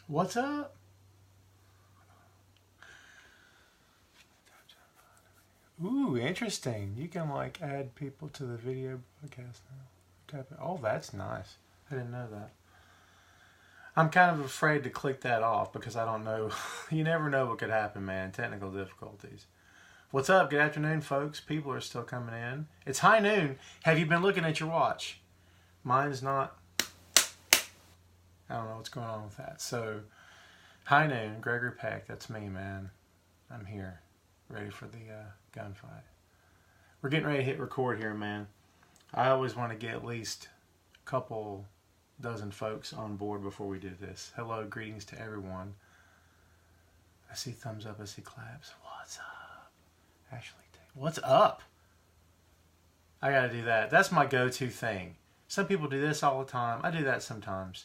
What's up? Ooh, interesting. You can like add people to the video broadcast now. Oh, that's nice. I didn't know that. I'm kind of afraid to click that off because I don't know. You never know what could happen, man. Technical difficulties. What's up? Good afternoon, folks. People are still coming in. It's high noon. Have you been looking at your watch? Mine's not. I don't know what's going on with that. So, high noon. Gregory Peck. That's me, man. I'm here. Ready for the gunfight. We're getting ready to hit record here, man. I always want to get at least a couple dozen folks on board before we do this. Hello, greetings to everyone. I see thumbs up, I see claps. What's up? Ashley, what's up? I gotta do that. That's my go-to thing. Some people do this all the time. I do that sometimes.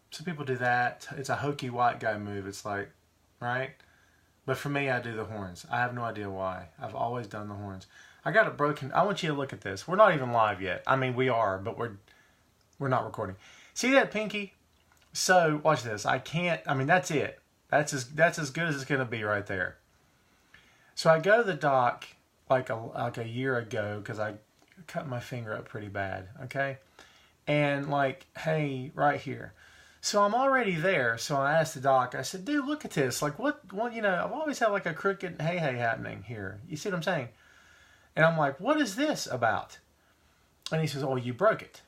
Some people do that. It's a hokey white guy move. It's like, right? But for me, I do the horns. I have no idea why. I've always done the horns. I got it broken. I want you to look at this. We're not even live yet. I mean, we are, but we're not recording. See that pinky? So watch this. I can't. I mean, that's it. That's as good as it's gonna be right there. So I go to the doc like a year ago because I cut my finger up pretty bad. Okay, and like, hey, right here. So I'm already there. So I asked the doc. I said, dude, look at this. Like, what? You know, I've always had like a crooked hey happening here. You see what I'm saying? And I'm like, what is this about? And he says, oh, you broke it.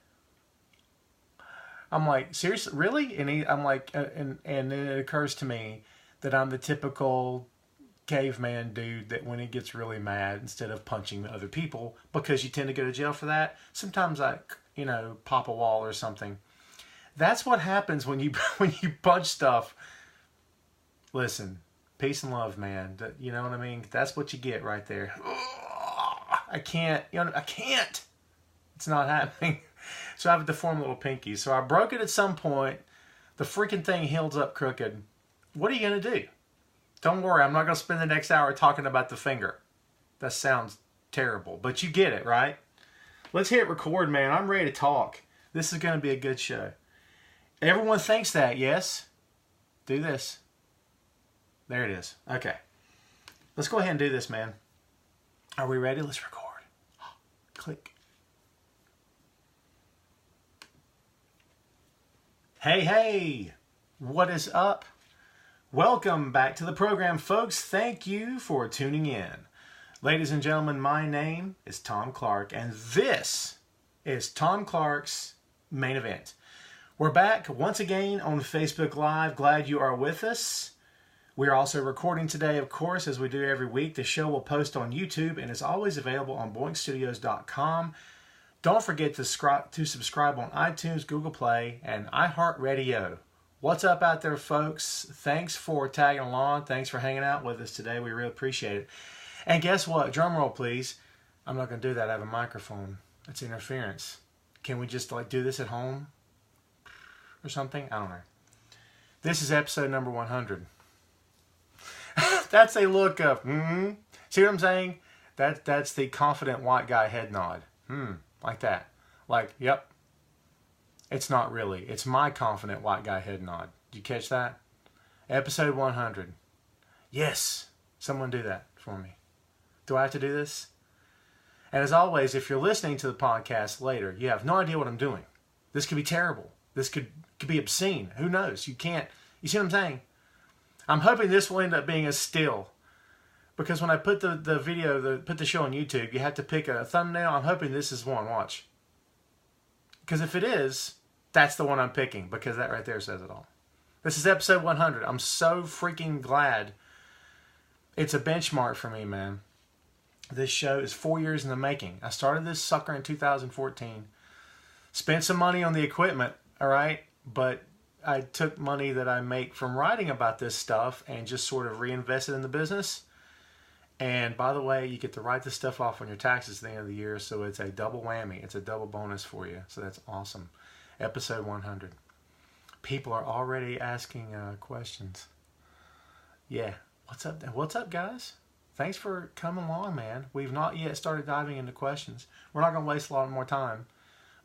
I'm like, seriously, really? And I'm like, and then it occurs to me that I'm the typical caveman dude that when he gets really mad, instead of punching the other people, because you tend to go to jail for that, sometimes I, pop a wall or something. That's what happens when you punch stuff. Listen, peace and love, man. You know what I mean? That's what you get right there. I can't. I can't. It's not happening. So I have a deformed little pinky. So I broke it at some point. The freaking thing heals up crooked. What are you going to do? Don't worry, I'm not going to spend the next hour talking about the finger. That sounds terrible. But you get it, right? Let's hit record, man. I'm ready to talk. This is going to be a good show. Everyone thinks that, yes? Do this. There it is. Okay. Let's go ahead and do this, man. Are we ready? Let's record. Click. Hey, what is up? Welcome back to the program, folks. Thank you for tuning in. Ladies and gentlemen, my name is Tom Clark, and this is Tom Clark's Main Event. We're back once again on Facebook Live. Glad you are with us. We are also recording today, of course, as we do every week. The show will post on YouTube and is always available on boinkstudios.com. Don't forget to subscribe on iTunes, Google Play, and iHeartRadio. What's up out there, folks? Thanks for tagging along. Thanks for hanging out with us today. We really appreciate it. And guess what? Drum roll, please. I'm not going to do that. I have a microphone. That's interference. Can we just do this at home or something? I don't know. This is episode number 100. That's a look of, See what I'm saying? That's the confident white guy head nod. Like that. Like, yep. It's not really. It's my confident white guy head nod. Did you catch that? Episode 100. Yes. Someone do that for me. Do I have to do this? And as always, if you're listening to the podcast later, you have no idea what I'm doing. This could be terrible. This could be obscene. Who knows? You can't. You see what I'm saying? I'm hoping this will end up being a still. Because when I put the video, put the show on YouTube, you have to pick a thumbnail. I'm hoping this is one. Watch. Because if it is, that's the one I'm picking. Because that right there says it all. This is episode 100. I'm so freaking glad. It's a benchmark for me, man. This show is 4 years in the making. I started this sucker in 2014. Spent some money on the equipment, all right? But I took money that I make from writing about this stuff and just sort of reinvested in the business. And by the way, you get to write this stuff off on your taxes at the end of the year, so it's a double whammy. It's a double bonus for you. So that's awesome. Episode 100. People are already asking questions. Yeah. What's up? What's up, guys? Thanks for coming along, man. We've not yet started diving into questions. We're not going to waste a lot more time.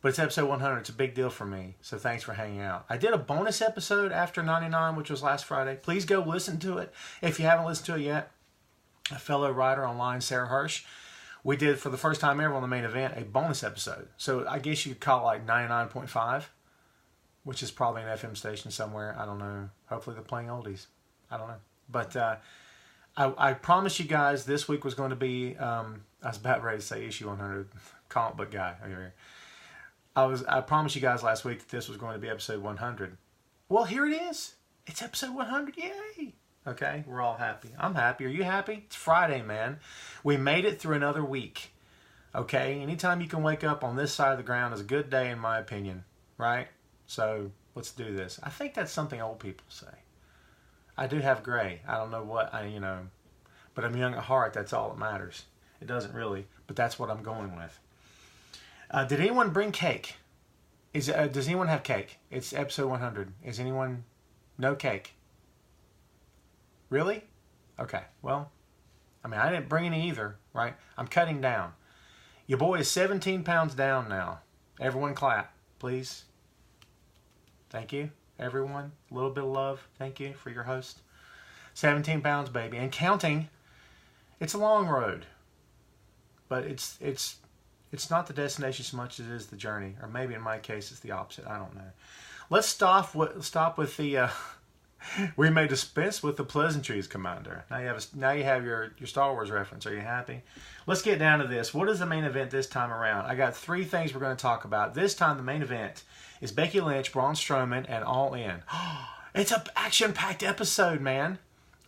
But it's episode 100. It's a big deal for me. So thanks for hanging out. I did a bonus episode after 99, which was last Friday. Please go listen to it if you haven't listened to it yet. A fellow writer online, Sarah Hirsch. We did, for the first time ever on the main event, a bonus episode. So I guess you could call it like 99.5, which is probably an FM station somewhere. I don't know. Hopefully they're playing oldies. I don't know. But I promised you guys this week was going to be, I was about ready to say issue 100, comic book guy over here. I promised you guys last week that this was going to be episode 100. Well, here it is. It's episode 100. Yay! Okay, we're all happy. I'm happy. Are you happy? It's Friday, man. We made it through another week. Okay, anytime you can wake up on this side of the ground is a good day, in my opinion. Right? So let's do this. I think that's something old people say. I do have gray. I don't know what but I'm young at heart. That's all that matters. It doesn't really, but that's what I'm going with. Did anyone bring cake? Does anyone have cake? It's episode 100. Is anyone no cake? Really? Okay. Well, I mean, I didn't bring any either, right? I'm cutting down. Your boy is 17 pounds down now. Everyone clap, please. Thank you, everyone. A little bit of love. Thank you for your host. 17 pounds, baby. And counting. It's a long road. But it's not the destination so much as it is the journey. Or maybe in my case, it's the opposite. I don't know. Let's stop with the... we may dispense with the pleasantries, Commander. Now you have your Star Wars reference. Are you happy? Let's get down to this. What is the main event this time around? I got 3 things we're going to talk about. This time the main event is Becky Lynch, Braun Strowman, and All In. It's an action-packed episode, man.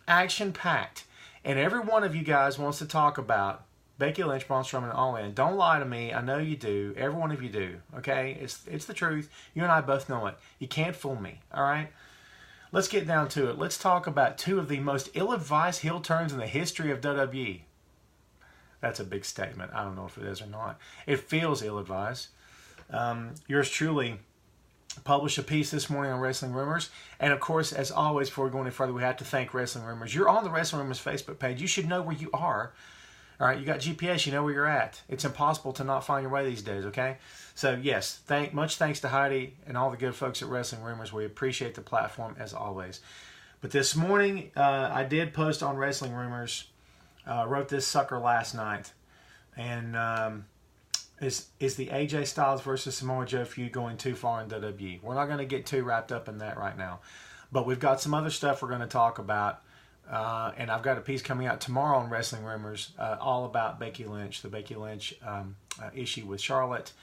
Action-packed. And every one of you guys wants to talk about Becky Lynch, Braun Strowman, and All In. Don't lie to me. I know you do. Every one of you do. Okay? It's the truth. You and I both know it. You can't fool me. All right? Let's get down to it. Let's talk about 2 of the most ill-advised heel turns in the history of WWE. That's a big statement. I don't know if it is or not. It feels ill-advised. Yours truly published a piece this morning on Wrestling Rumors. And, of course, as always, before we go any further, we have to thank Wrestling Rumors. You're on the Wrestling Rumors Facebook page. You should know where you are. All right, you got GPS. You know where you're at. It's impossible to not find your way these days, okay? So, yes, much thanks to Heidi and all the good folks at Wrestling Rumors. We appreciate the platform, as always. But this morning, I did post on Wrestling Rumors. Wrote this sucker last night. And is the AJ Styles versus Samoa Joe feud going too far in WWE? We're not going to get too wrapped up in that right now. But we've got some other stuff we're going to talk about. And I've got a piece coming out tomorrow on Wrestling Rumors all about Becky Lynch, the Becky Lynch issue with Charlotte.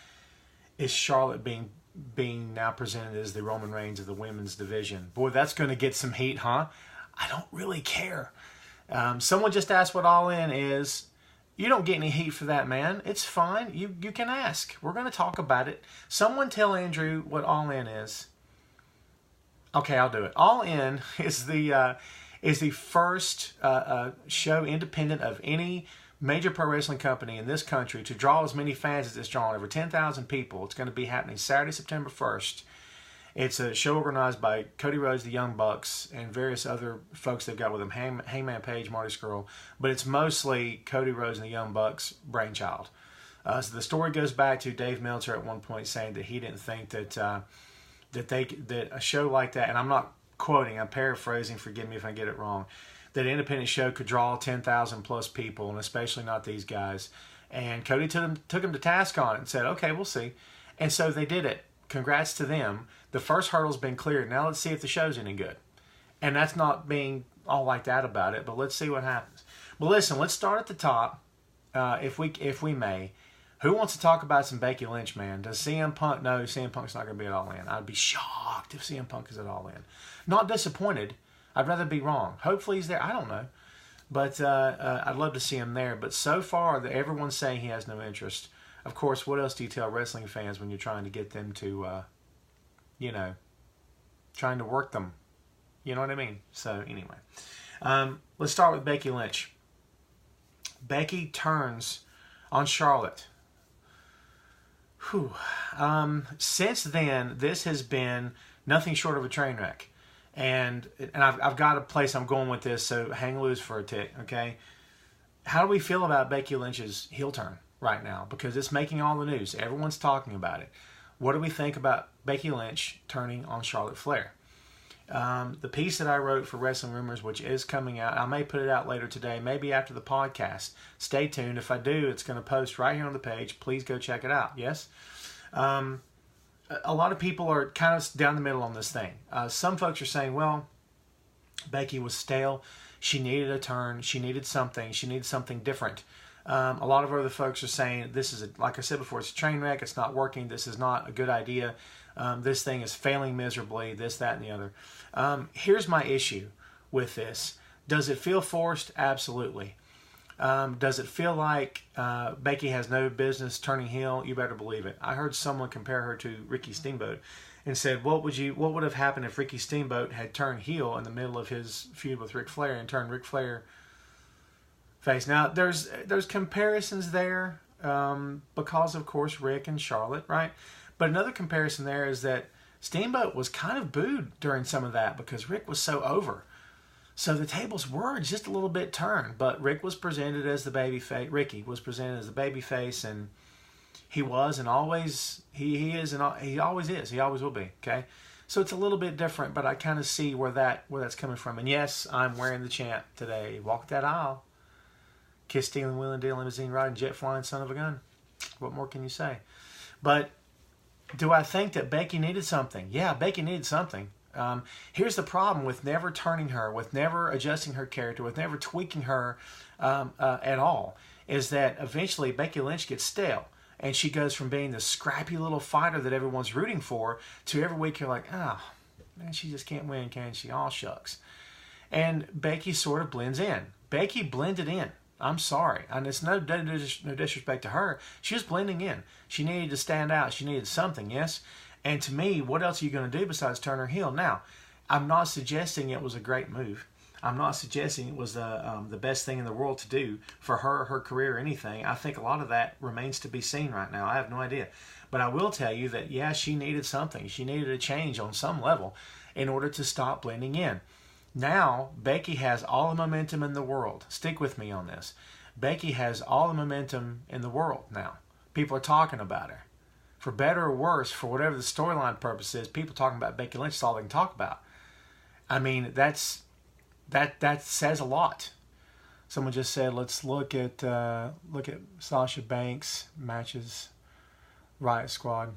Is Charlotte being now presented as the Roman Reigns of the women's division? Boy, that's going to get some heat, huh? I don't really care. Someone just asked what All In is. You don't get any heat for that, man. It's fine. You can ask. We're going to talk about it. Someone tell Andrew what All In is. Okay, I'll do it. All In is the first show independent of any major pro wrestling company in this country to draw as many fans as it's drawn, over 10,000 people. It's going to be happening Saturday, September 1st. It's a show organized by Cody Rhodes, the Young Bucks, and various other folks they've got with them, Hangman Page, Marty Scurll. But it's mostly Cody Rhodes and the Young Bucks' brainchild. So the story goes back to Dave Meltzer at one point saying that he didn't think that a show like that, and I'm not quoting, I'm paraphrasing, forgive me if I get it wrong, that an independent show could draw 10,000 plus people, and especially not these guys. And Cody took him to task on it and said, okay, we'll see. And so they did it. Congrats to them. The first hurdle's been cleared. Now let's see if the show's any good. And that's not being all like that about it, but let's see what happens. Well, listen, let's start at the top, if we may. Who wants to talk about some Becky Lynch, man? Does CM Punk? No, CM Punk's not going to be at All In. I'd be shocked if CM Punk is at All In. Not disappointed. I'd rather be wrong. Hopefully he's there. I don't know. But I'd love to see him there. But so far, everyone's saying he has no interest. Of course, what else do you tell wrestling fans when you're trying to get them to, trying to work them? You know what I mean? So, anyway. Let's start with Becky Lynch. Becky turns on Charlotte. Whew. Since then, this has been nothing short of a train wreck. And I've got a place I'm going with this, so hang loose for a tick, okay? How do we feel about Becky Lynch's heel turn right now? Because it's making all the news. Everyone's talking about it. What do we think about Becky Lynch turning on Charlotte Flair? The piece that I wrote for Wrestling Rumors, which is coming out, I may put it out later today, maybe after the podcast. Stay tuned. If I do, it's going to post right here on the page. Please go check it out. Yes? A lot of people are kind of down the middle on this thing. Some folks are saying, well, Becky was stale. She needed a turn. She needed something. She needed something different. A lot of other folks are saying, this is, like I said before, it's a train wreck. It's not working. This is not a good idea. This thing is failing miserably, this, that, and the other. Here's my issue with this. Does it feel forced? Absolutely. Does it feel like Becky has no business turning heel? You better believe it. I heard someone compare her to Ricky Steamboat and said, what would have happened if Ricky Steamboat had turned heel in the middle of his feud with Ric Flair and turned Ric Flair face? Now, there's comparisons there because, of course, Rick and Charlotte, right? But another comparison there is that Steamboat was kind of booed during some of that because Rick was so over. So the tables were just a little bit turned, but Rick was presented as the babyface. Ricky was presented as the babyface, and he was, and always he is, and he always is. He always will be. Okay, so it's a little bit different, but I kind of see where that's coming from. And yes, I'm wearing the chant today. Walk that aisle, kiss stealing, wheeling, dealing, limousine riding, jet flying, son of a gun. What more can you say? But do I think that Becky needed something? Yeah, Becky needed something. Here's the problem with never turning her, with never adjusting her character, with never tweaking her at all, is that eventually Becky Lynch gets stale. And she goes from being the scrappy little fighter that everyone's rooting for to every week you're like, oh, man, she just can't win, can she? All shucks. And Becky sort of blends in. Becky blended in. I'm sorry. And it's no disrespect to her. She was blending in. She needed to stand out. She needed something, yes? And to me, what else are you going to do besides turn her heel? Now, I'm not suggesting it was a great move. I'm not suggesting it was the best thing in the world to do for her career or anything. I think a lot of that remains to be seen right now. I have no idea. But I will tell you that, yeah, she needed something. She needed a change on some level in order to stop blending in. Now, Becky has all the momentum in the world. Stick with me on this. Becky has all the momentum in the world now. People are talking about her. For better or worse, for whatever the storyline purpose is, people talking about Becky Lynch is all they can talk about. I mean, that says a lot. Someone just said, let's look at Sasha Banks matches, Riot Squad.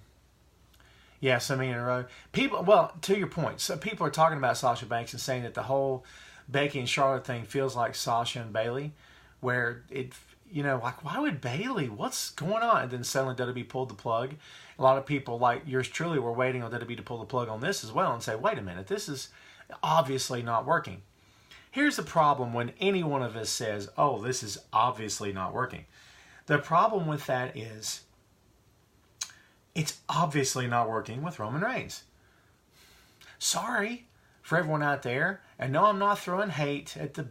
Yeah, so many in a row. People, well, to your point, so people are talking about Sasha Banks and saying that the whole Becky and Charlotte thing feels like Sasha and Bayley, where it, like, why would Bayley? What's going on? And then suddenly WWE pulled the plug. A lot of people, like yours truly, were waiting on WWE to pull the plug on this as well and say, wait a minute, this is obviously not working. Here's the problem when any one of us says, oh, this is obviously not working. The problem with that is it's obviously not working with Roman Reigns. Sorry for everyone out there. And no, I'm not throwing hate at the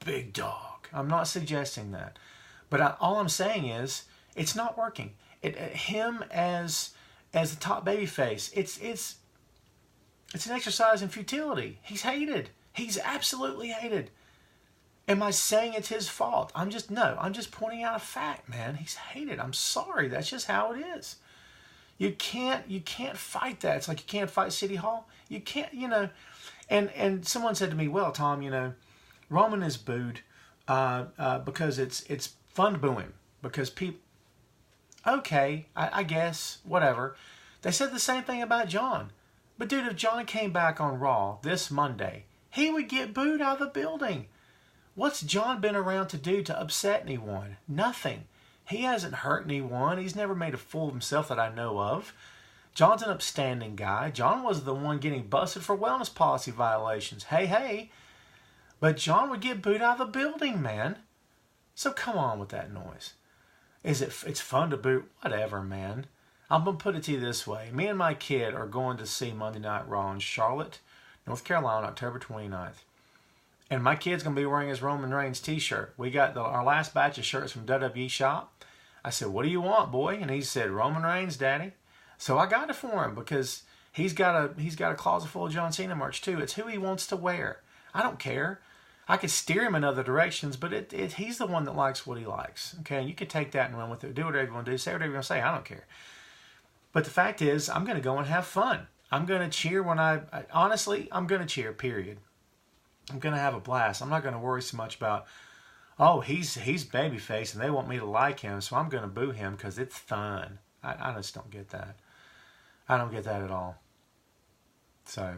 big dog. I'm not suggesting that. But all I'm saying is it's not working. Him as the top babyface, it's an exercise in futility. He's hated. He's absolutely hated. Am I saying it's his fault? I'm just pointing out a fact, man. He's hated. I'm sorry. That's just how it is. You can't fight that. It's like you can't fight City Hall. You can't, And someone said to me, well, Tom, Roman is booed because it's fun to boo him because people. Okay, I guess whatever. They said the same thing about John. But dude, if John came back on Raw this Monday, he would get booed out of the building. What's John been around to do to upset anyone? Nothing. He hasn't hurt anyone. He's never made a fool of himself that I know of. John's an upstanding guy. John was the one getting busted for wellness policy violations. Hey. But John would get booed out of the building, man. So come on with that noise. It's fun to boo? Whatever, man. I'm going to put it to you this way. Me and my kid are going to see Monday Night Raw in Charlotte, North Carolina, October 29th. And my kid's going to be wearing his Roman Reigns t-shirt. We got our last batch of shirts from WWE Shop. I said, what do you want, boy? And he said, Roman Reigns, Daddy. So I got it for him because he's got a closet full of John Cena merch too. It's who he wants to wear. I don't care. I could steer him in other directions, but he's the one that likes what he likes. Okay, and you can take that and run with it. Do whatever you want to do. Say whatever you want to say. I don't care. But the fact is, I'm going to go and have fun. I'm going to cheer when honestly, I'm going to cheer, period. I'm going to have a blast. I'm not going to worry so much about, oh, he's babyface and they want me to like him, so I'm going to boo him because it's fun. I just don't get that. I don't get that at all. So,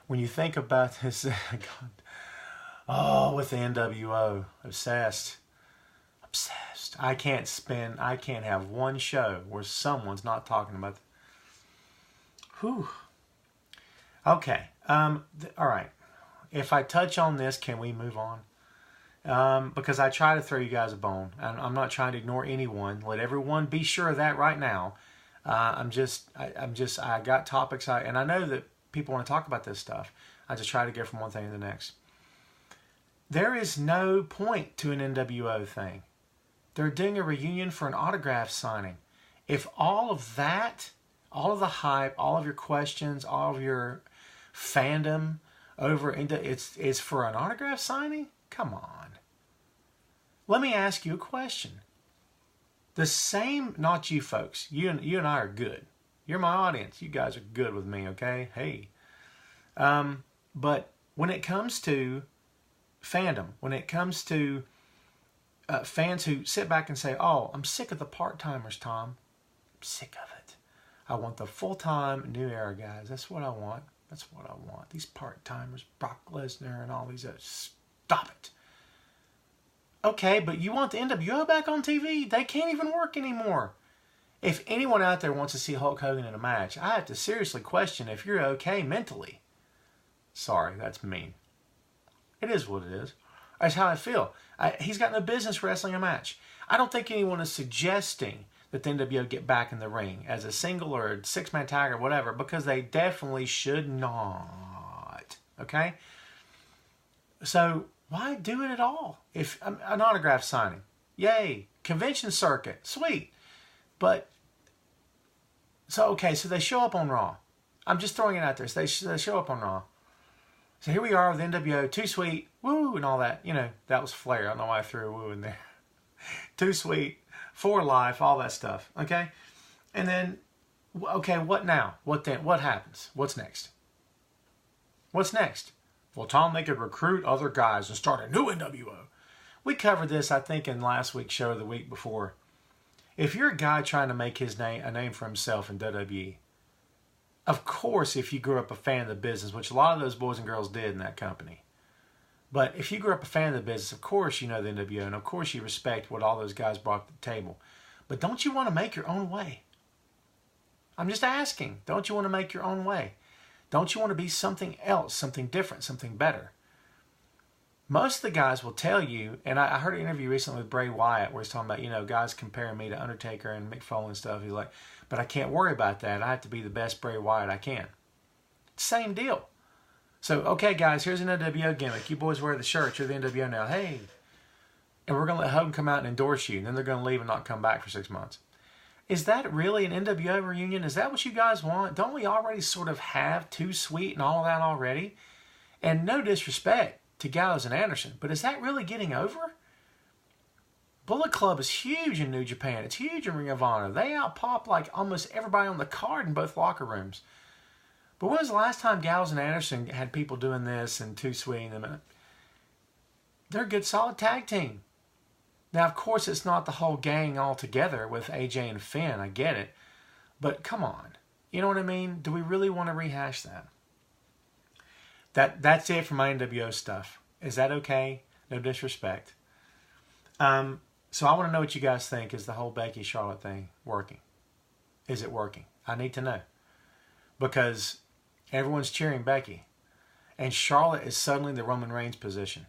when you think about this, God, with the NWO, obsessed. I can't have one show where someone's not talking about. Whew. Okay. All right. If I touch on this, can we move on? Because I try to throw you guys a bone. I'm not trying to ignore anyone. Let everyone be sure of that right now. I got topics, and I know that people want to talk about this stuff. I just try to get from one thing to the next. There is no point to an NWO thing. They're doing a reunion for an autograph signing. If all of that, all of the hype, all of your questions, all of your fandom over it's for an autograph signing? Come on. Let me ask you a question. The same, not you folks. You and I are good. You're my audience. You guys are good with me, okay? Hey. But when it comes to fandom, when it comes to fans who sit back and say, oh, I'm sick of the part-timers, Tom. I'm sick of it. I want the full-time New Era guys. That's what I want. That's what I want. These part-timers, Brock Lesnar and all these others. Stop it. Okay, but you want the NWO back on TV? They can't even work anymore. If anyone out there wants to see Hulk Hogan in a match, I have to seriously question if you're okay mentally. Sorry, that's mean. It is what it is. That's how I feel. He's got no business wrestling a match. I don't think anyone is suggesting that the NWO get back in the ring as a single or a six-man tag or whatever, because they definitely should not. Okay? So, why do it at all? If an autograph signing, yay. Convention circuit, sweet. But, so they show up on Raw. I'm just throwing it out there. So they show up on Raw. So here we are with NWO, Too Sweet, woo, and all that. You know, that was Flair. I don't know why I threw a woo in there. Too Sweet, For Life, all that stuff. Okay? And then, okay, what now? What then? What happens? What's next? What's next? Well, Tom, they could recruit other guys and start a new NWO. We covered this, I think, in last week's show or the week before. If you're a guy trying to make a name for himself in WWE, of course, if you grew up a fan of the business, which a lot of those boys and girls did in that company, but if you grew up a fan of the business, of course you know the NWO, and of course you respect what all those guys brought to the table. But don't you want to make your own way? I'm just asking. Don't you want to make your own way? Don't you want to be something else, something different, something better? Most of the guys will tell you, and I heard an interview recently with Bray Wyatt where he's talking about, guys comparing me to Undertaker and Mick Foley and stuff. He's like, but I can't worry about that. I have to be the best Bray Wyatt I can. Same deal. So, okay, guys, here's an NWO gimmick. You boys wear the shirt. You're the NWO now. Hey. And we're going to let Hogan come out and endorse you, and then they're going to leave and not come back for 6 months. Is that really an NWO reunion? Is that what you guys want? Don't we already sort of have Too Sweet and all of that already? And no disrespect to Gallows and Anderson, but is that really getting over? Bullet Club is huge in New Japan. It's huge in Ring of Honor. They out-pop like almost everybody on the card in both locker rooms. But when was the last time Gallows and Anderson had people doing this and Too Sweet? They're a good, solid tag team. Now, of course, it's not the whole gang all together with AJ and Finn. I get it. But come on. You know what I mean? Do we really want to rehash that? That's it for my NWO stuff. Is that okay? No disrespect. So I want to know what you guys think. Is the whole Becky Charlotte thing working? Is it working? I need to know. Because everyone's cheering Becky. And Charlotte is suddenly in the Roman Reigns position.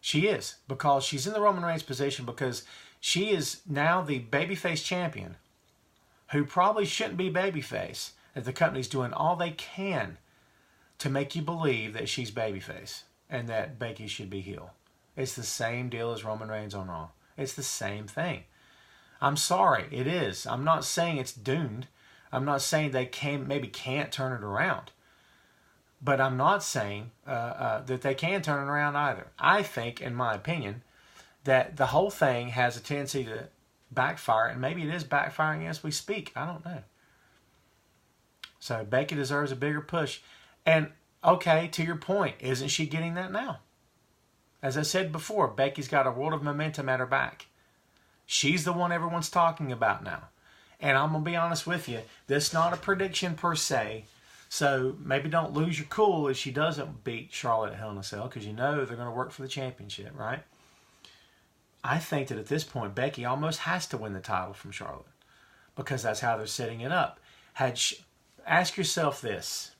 She is. Because she's in the Roman Reigns position because she is now the babyface champion who probably shouldn't be babyface. That the company's doing all they can to make you believe that she's babyface and that Becky should be heel. It's the same deal as Roman Reigns on Raw. It's the same thing. I'm sorry, it is. I'm not saying it's doomed. I'm not saying they maybe can't turn it around. But I'm not saying that they can turn it around either. I think, in my opinion, that the whole thing has a tendency backfire, and maybe it is backfiring as we speak. I don't know. So Becky deserves a bigger push. And, okay, to your point, isn't she getting that now? As I said before, Becky's got a world of momentum at her back. She's the one everyone's talking about now. And I'm going to be honest with you, this is not a prediction per se, so maybe don't lose your cool if she doesn't beat Charlotte at Hell in a Cell, because you know they're going to work for the championship, right? I think that at this point, Becky almost has to win the title from Charlotte, because that's how they're setting it up. Ask yourself this.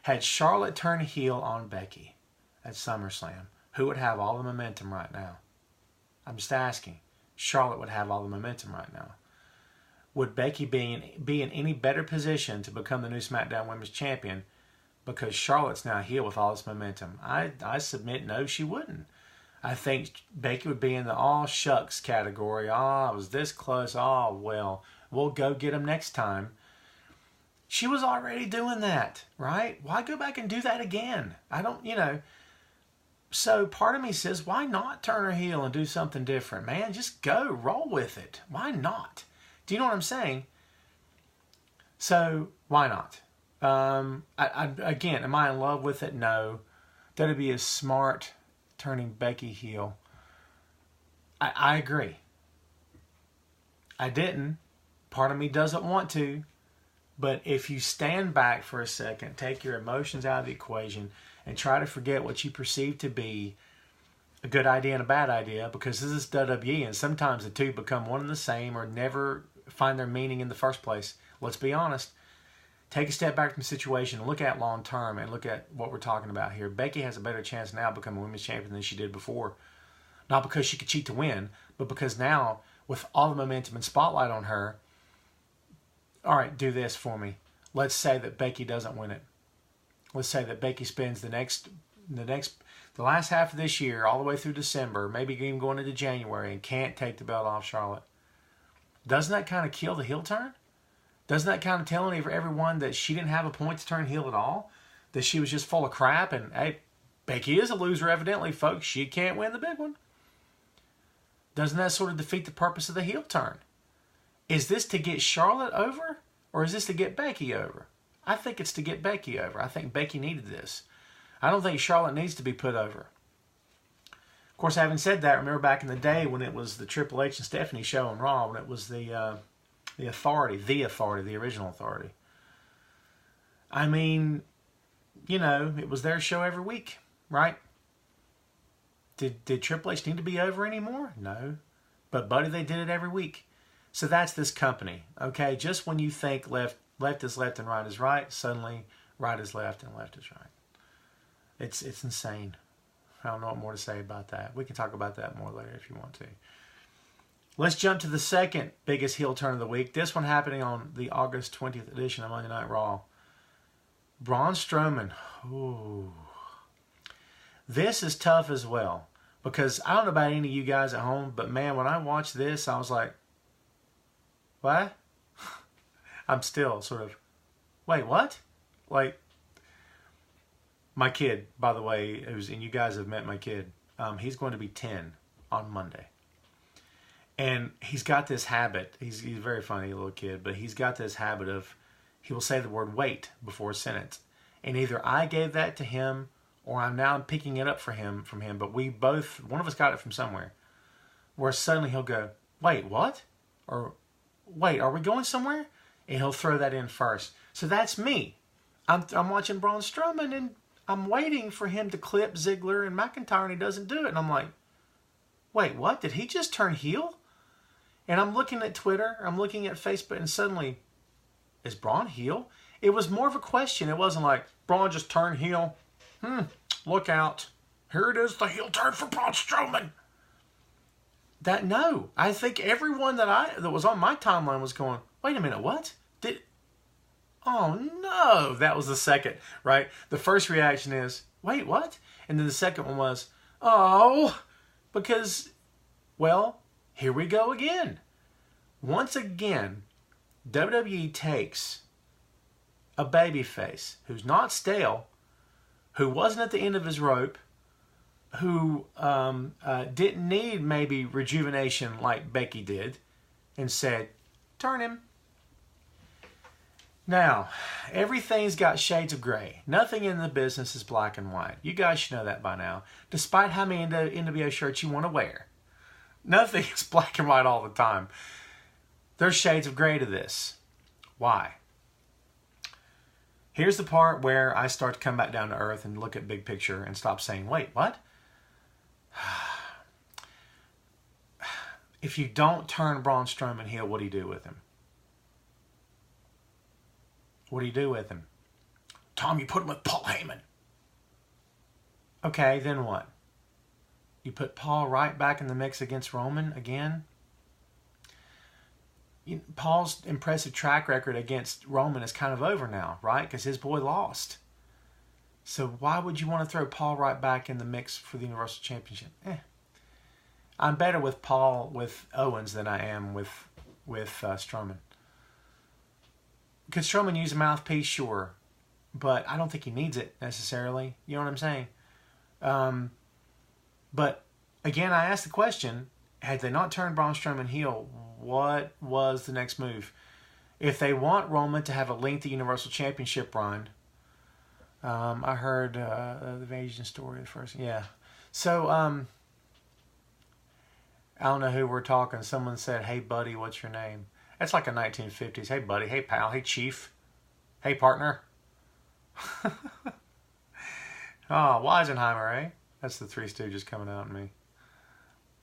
Had Charlotte turned heel on Becky at SummerSlam, who would have all the momentum right now? I'm just asking. Charlotte would have all the momentum right now. Would Becky be in any better position to become the new SmackDown Women's Champion because Charlotte's now heel with all this momentum? I submit no, she wouldn't. I think Becky would be in the all shucks category. I was this close. Well, we'll go get him next time. She was already doing that, right? Why go back and do that again? I don't, So part of me says, why not turn her heel and do something different? Man, just go. Roll with it. Why not? Do you know what I'm saying? So, why not? Again, am I in love with it? No. WWE is smart turning Becky heel. I agree. I didn't. Part of me doesn't want to. But if you stand back for a second, take your emotions out of the equation, and try to forget what you perceive to be a good idea and a bad idea, because this is WWE, and sometimes the two become one and the same or never find their meaning in the first place. Let's be honest. Take a step back from the situation and look at long term and look at what we're talking about here. Becky has a better chance now to become a women's champion than she did before. Not because she could cheat to win, but because now, with all the momentum and spotlight on her, all right, do this for me. Let's say that Becky doesn't win it. Let's say that Becky spends the last half of this year, all the way through December, maybe even going into January, and can't take the belt off Charlotte. Doesn't that kind of kill the heel turn? Doesn't that kind of tell everyone that she didn't have a point to turn heel at all? That she was just full of crap, and hey, Becky is a loser evidently, folks. She can't win the big one. Doesn't that sort of defeat the purpose of the heel turn? Is this to get Charlotte over, or is this to get Becky over? I think it's to get Becky over. I think Becky needed this. I don't think Charlotte needs to be put over. Of course, having said that, remember back in the day when it was the Triple H and Stephanie show on Raw, when it was the Authority, the original Authority. I mean, it was their show every week, right? Did Triple H need to be over anymore? No. But, buddy, they did it every week. So that's this company, okay? Just when you think left is left and right is right, suddenly right is left and left is right. It's insane. I don't know what more to say about that. We can talk about that more later if you want to. Let's jump to the second biggest heel turn of the week. This one happening on the August 20th edition of Monday Night Raw. Braun Strowman. Ooh. This is tough as well. Because I don't know about any of you guys at home, but man, when I watched this, I was like, what? I'm still sort of, wait, what? Like, my kid, by the way, and you guys have met my kid, he's going to be 10 on Monday. And he's got this habit, he's a very funny little kid, but he's got this habit of, he will say the word wait before a sentence. And either I gave that to him, or I'm now picking it up from him, but we both, one of us got it from somewhere, where suddenly he'll go, wait, what? Or, wait, are we going somewhere? And he'll throw that in first. So that's me. I'm watching Braun Strowman, and I'm waiting for him to clip Ziggler and McIntyre, and he doesn't do it. And I'm like, wait, what? Did he just turn heel? And I'm looking at Twitter, I'm looking at Facebook, and suddenly, is Braun heel? It was more of a question. It wasn't like, Braun just turned heel. Look out. Here it is, the heel turn for Braun Strowman. No. I think everyone that was on my timeline was going, wait a minute, what? Oh no. That was the second, right? The first reaction is, wait, what? And then the second one was, oh, because, well, here we go again. Once again, WWE takes a babyface who's not stale, who wasn't at the end of his rope, who didn't need maybe rejuvenation like Becky did, and said, turn him. Now, everything's got shades of gray. Nothing in the business is black and white. You guys should know that by now. Despite how many NWO shirts you want to wear, nothing is black and white all the time. There's shades of gray to this. Why? Here's the part where I start to come back down to earth and look at big picture and stop saying, wait, what? If you don't turn Braun Strowman heel, what do you do with him? What do you do with him? Tom, you put him with Paul Heyman. Okay, then what? You put Paul right back in the mix against Roman again? Paul's impressive track record against Roman is kind of over now, right? Because his boy lost. So why would you want to throw Paul right back in the mix for the Universal Championship? I'm better with Paul with Owens than I am with Strowman. Could Strowman use a mouthpiece? Sure. But I don't think he needs it necessarily. You know what I'm saying? But again, I asked the question, had they not turned Braun Strowman heel, what was the next move? If they want Roman to have a lengthy Universal Championship run, I heard the Asian story at first. Yeah. So, I don't know who we're talking. Someone said, hey, buddy, what's your name? That's like a 1950s. Hey, buddy. Hey, pal. Hey, chief. Hey, partner. Oh, Weisenheimer, eh? That's the Three Stooges coming out in me.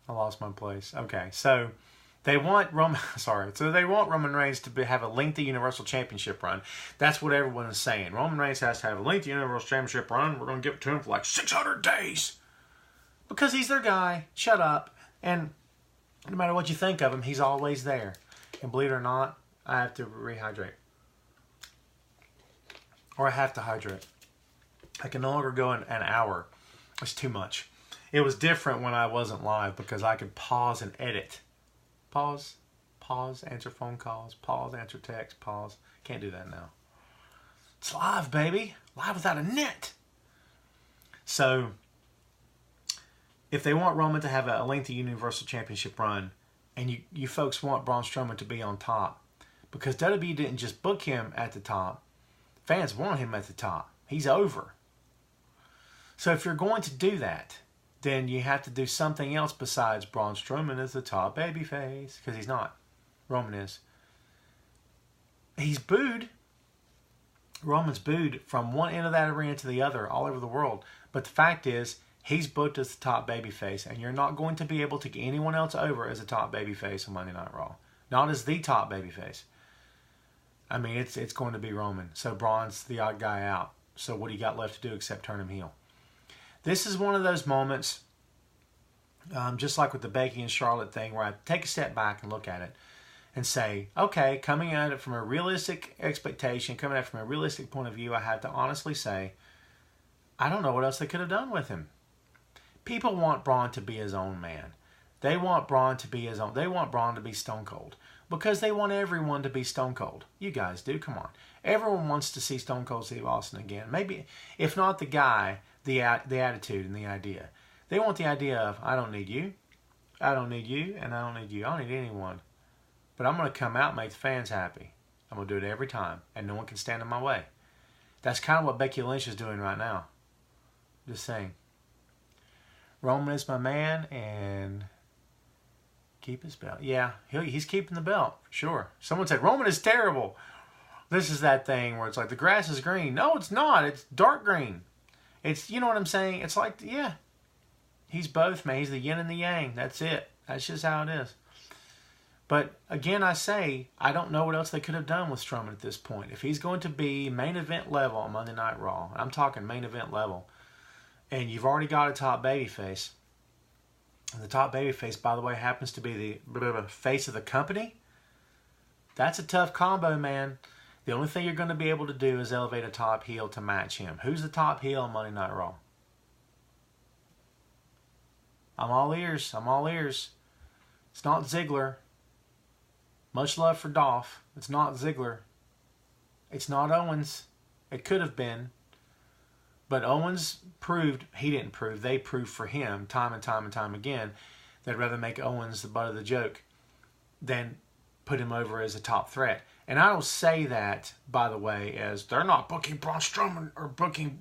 I lost my place. Okay, so they want Roman. So they want Roman Reigns to have a lengthy Universal Championship run. That's what everyone is saying. Roman Reigns has to have a lengthy Universal Championship run. We're going to give it to him for like 600 days because he's their guy. Shut up. And no matter what you think of him, he's always there. And believe it or not, I have to rehydrate. Or I have to hydrate. I can no longer go an hour. It's too much. It was different when I wasn't live because I could pause and edit. Pause, answer phone calls, pause, answer text, pause. Can't do that now. It's live, baby. Live without a net. So, if they want Roman to have a lengthy Universal Championship run, and you folks want Braun Strowman to be on top, because WWE didn't just book him at the top, fans want him at the top. He's over. So if you're going to do that, then you have to do something else besides Braun Strowman as the top babyface, because he's not. Roman is. He's booed. Roman's booed from one end of that arena to the other, all over the world. But the fact is, he's booked as the top babyface, and you're not going to be able to get anyone else over as a top babyface on Monday Night Raw. Not as the top babyface. I mean, it's going to be Roman. So Braun's the odd guy out. So what do you got left to do except turn him heel? This is one of those moments, just like with the Becky and Charlotte thing, where I take a step back and look at it and say, okay, coming at it from a realistic expectation, coming at it from a realistic point of view, I have to honestly say, I don't know what else they could have done with him. People want Braun to be his own man. They want Braun to be his own. They want Braun to be Stone Cold because they want everyone to be Stone Cold. You guys do. Come on. Everyone wants to see Stone Cold Steve Austin again. Maybe, if not the guy, the attitude and the idea. They want the idea of, I don't need you. I don't need you, and I don't need you. I don't need anyone. But I'm going to come out and make the fans happy. I'm going to do it every time, and no one can stand in my way. That's kind of what Becky Lynch is doing right now. Just saying. Roman is my man, and keep his belt. Yeah, he's keeping the belt, sure. Someone said, Roman is terrible. This is that thing where it's like, the grass is green. No, it's not. It's dark green. It's, you know what I'm saying? It's like, yeah, he's both, man. He's the yin and the yang. That's it. That's just how it is. But again, I say, I don't know what else they could have done with Strowman at this point. If he's going to be main event level on Monday Night Raw, I'm talking main event level, and you've already got a top babyface, and the top babyface, by the way, happens to be the face of the company, that's a tough combo, man. The only thing you're going to be able to do is elevate a top heel to match him. Who's the top heel on Monday Night Raw? I'm all ears. I'm all ears. It's not Ziggler. Much love for Dolph. It's not Ziggler. It's not Owens. It could have been. But Owens proved, they proved for him time and time and time again, they'd rather make Owens the butt of the joke than put him over as a top threat. And I don't say that, by the way, as they're not booking Braun Strowman or booking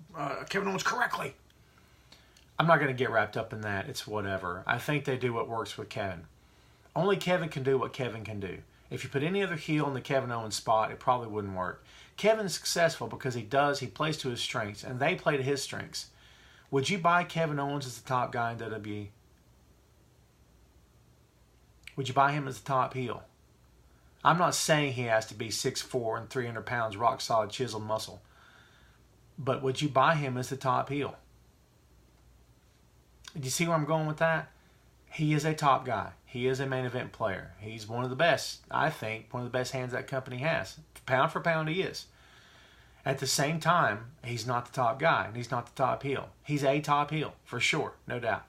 Kevin Owens correctly. I'm not going to get wrapped up in that. It's whatever. I think they do what works with Kevin. Only Kevin can do what Kevin can do. If you put any other heel in the Kevin Owens spot, it probably wouldn't work. Kevin's successful because he plays to his strengths, and they play to his strengths. Would you buy Kevin Owens as the top guy in WWE? Would you buy him as the top heel? I'm not saying he has to be 6'4" and 300 pounds, rock solid, chiseled muscle. But would you buy him as the top heel? Do you see where I'm going with that? He is a top guy. He is a main event player. He's one of the best, I think, one of the best hands that company has. Pound for pound, he is. At the same time, he's not the top guy, and he's not the top heel. He's a top heel, for sure, no doubt.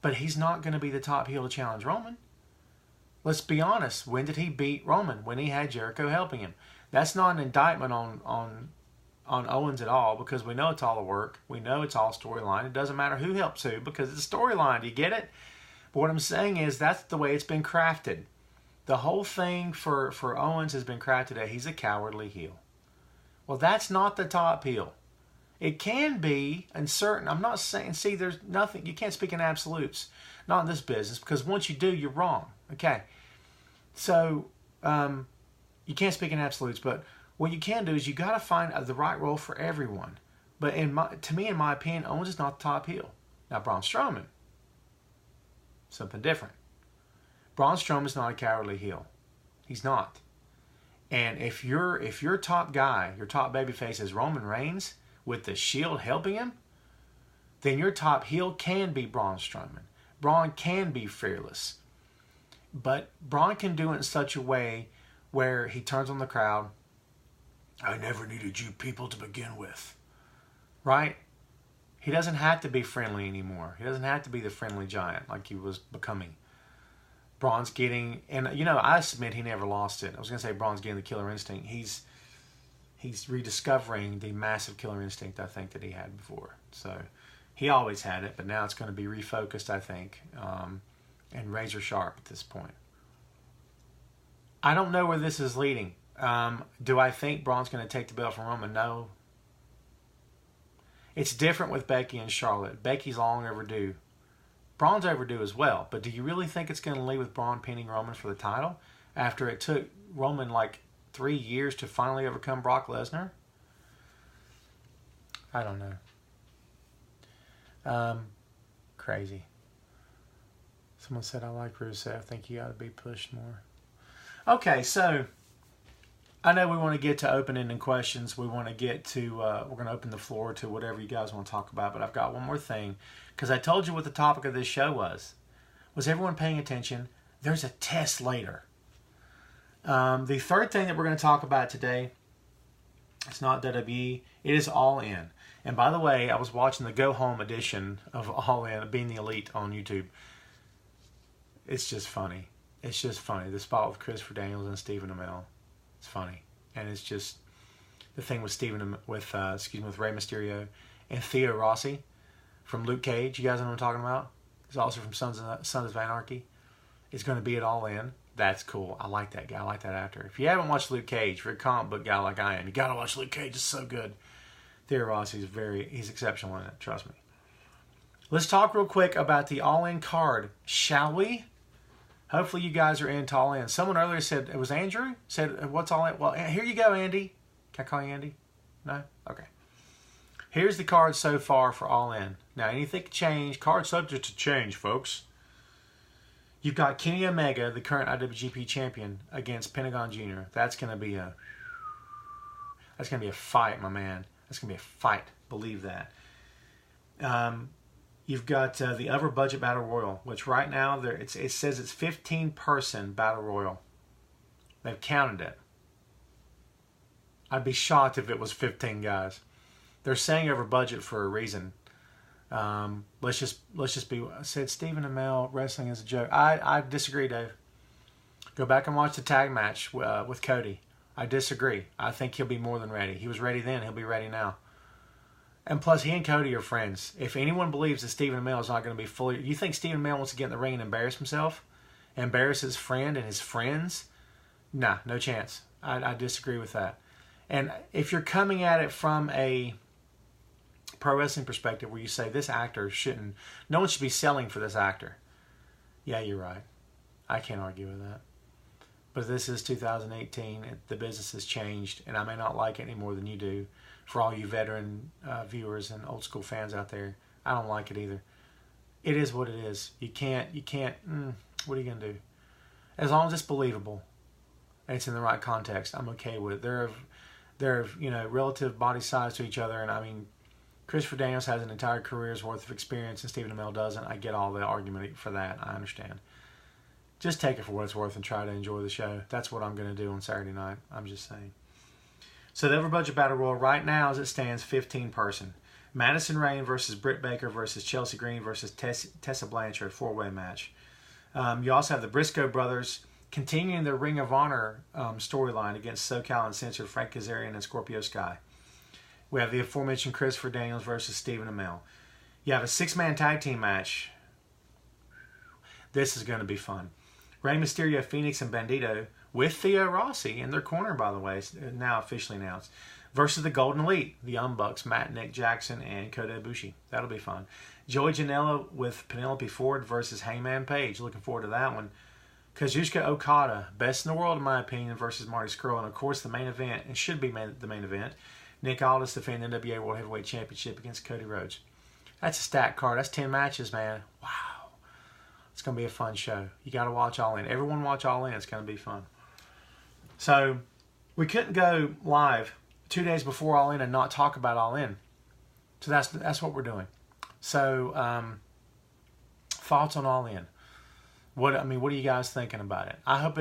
But he's not going to be the top heel to challenge Roman. Let's be honest. When did he beat Roman? When he had Jericho helping him. That's not an indictment on Owens at all, because we know it's all a work. We know it's all storyline. It doesn't matter who helps who, because it's a storyline. Do you get it? But what I'm saying is that's the way it's been crafted. The whole thing for Owens has been crafted that he's a cowardly heel. Well, that's not the top heel. It can be, and certain, I'm not saying, see, there's nothing, you can't speak in absolutes. Not in this business, because once you do, you're wrong. Okay? So, you can't speak in absolutes, but what you can do is you got to find the right role for everyone. But to me, in my opinion, Owens is not the top heel. Now, Braun Strowman, something different. Braun Strowman is not a cowardly heel. He's not. And if your top guy, your top babyface is Roman Reigns with the Shield helping him, then your top heel can be Braun Strowman. Braun can be fearless. But Braun can do it in such a way where he turns on the crowd. I never needed you people to begin with. Right? He doesn't have to be friendly anymore. He doesn't have to be the friendly giant like he was becoming. Braun's getting, and I submit he never lost it. I was going to say Braun's getting the killer instinct. He's rediscovering the massive killer instinct I think that he had before. So he always had it, but now it's going to be refocused, I think, and razor sharp at this point. I don't know where this is leading. Do I think Braun's going to take the belt from Roman? No. It's different with Becky and Charlotte. Becky's long overdue. Braun's overdue as well. But do you really think it's going to lead with Braun pinning Roman for the title after it took Roman like 3 years to finally overcome Brock Lesnar? I don't know. Crazy. Someone said, I like Rusev. I think you got to be pushed more. Okay, so I know we want to get to open-ended questions. We want to get to, we're going to open the floor to whatever you guys want to talk about. But I've got one more thing. Because I told you what the topic of this show was. Was everyone paying attention? There's a test later. The third thing that we're going to talk about today, it's not WWE. It is All In. And by the way, I was watching the Go Home edition of All In, Being the Elite on YouTube. It's just funny. It's just funny. The spot with Christopher Daniels and Stephen Amell. It's funny. And it's just the thing with with Rey Mysterio and Theo Rossi from Luke Cage. You guys know what I'm talking about? He's also from Sons of Anarchy. It's going to be at All In. That's cool. I like that guy. I like that actor. If you haven't watched Luke Cage, if you're a comic book guy like I am, you got to watch Luke Cage. It's so good. Theo Rossi he's exceptional in it. Trust me. Let's talk real quick about the All In card, shall we? Hopefully you guys are into All In. Someone earlier said, it was Andrew, said, what's All In? Well, here you go, Andy. Can I call you Andy? No? Okay. Here's the card so far for All In. Now, anything can change. Card subject to change, folks. You've got Kenny Omega, the current IWGP champion, against Pentagon Jr. That's going to be a fight, my man. That's going to be a fight. Believe that. You've got the Over Budget Battle Royal, which right now it says it's 15-person Battle Royal. They've counted it. I'd be shocked if it was 15 guys. They're saying over budget for a reason. Let's just be. Said Stephen Amell, wrestling is a joke. I disagree, Dave. Go back and watch the tag match with Cody. I disagree. I think he'll be more than ready. He was ready then. He'll be ready now. And plus, he and Cody are friends. If anyone believes that Stephen Amell is not going to be fully... You think Stephen Amell wants to get in the ring and embarrass himself? Embarrass his friend and his friends? Nah, no chance. I disagree with that. And if you're coming at it from a pro wrestling perspective where you say this actor shouldn't... No one should be selling for this actor. Yeah, you're right. I can't argue with that. But this is 2018. The business has changed, and I may not like it any more than you do. For all you veteran viewers and old school fans out there, I don't like it either. It is what it is. You can't, what are you going to do? As long as it's believable and it's in the right context, I'm okay with it. They're relative body size to each other, and I mean, Christopher Daniels has an entire career's worth of experience and Stephen Amell doesn't. I get all the argument for that. I understand. Just take it for what it's worth and try to enjoy the show. That's what I'm going to do on Saturday night. I'm just saying. So the Over Budget Battle Royal right now, as it stands, 15-person. Madison Rayne versus Britt Baker versus Chelsea Green versus Tessa Blanchard, 4-way match. You also have the Briscoe brothers continuing their Ring of Honor storyline against SoCal Uncensored, Frank Kazarian and Scorpio Sky. We have the aforementioned Christopher Daniels versus Stephen Amell. You have a 6-man tag team match. This is going to be fun. Rey Mysterio, Phoenix, and Bandito, with Theo Rossi in their corner, by the way, now officially announced, versus the Golden Elite, the Young Bucks, Matt, Nick Jackson, and Kota Ibushi. That'll be fun. Joey Janela with Penelope Ford versus Hangman Page. Looking forward to that one. Kazuchika Okada, best in the world in my opinion, versus Marty Scurll. And of course the main event, and should be the main event, Nick Aldis defending the NWA World Heavyweight Championship against Cody Rhodes. That's a stacked card. That's 10 matches, man. Wow. It's going to be a fun show. You got to watch All In. Everyone watch All In. It's going to be fun. So, we couldn't go live 2 days before All In and not talk about All In. So that's what we're doing. So, thoughts on All In? What are you guys thinking about it? I hope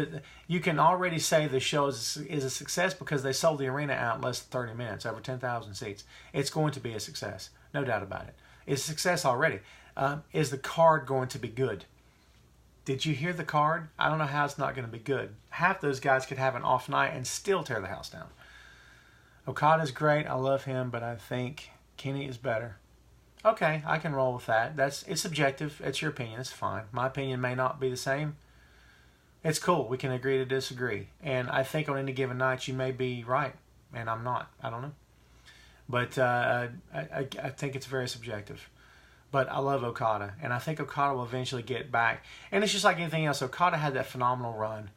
you can already say the show is a success because they sold the arena out in less than 30 minutes, over 10,000 seats. It's going to be a success, no doubt about it. It's a success already. Is the card going to be good? Did you hear the card? I don't know how it's not going to be good. Half those guys could have an off night and still tear the house down. Okada's great. I love him, but I think Kenny is better. Okay, I can roll with that. It's subjective. It's your opinion. It's fine. My opinion may not be the same. It's cool. We can agree to disagree. And I think on any given night you may be right, and I'm not. I don't know. But I think it's very subjective. But I love Okada, and I think Okada will eventually get back. And it's just like anything else. Okada had that phenomenal run.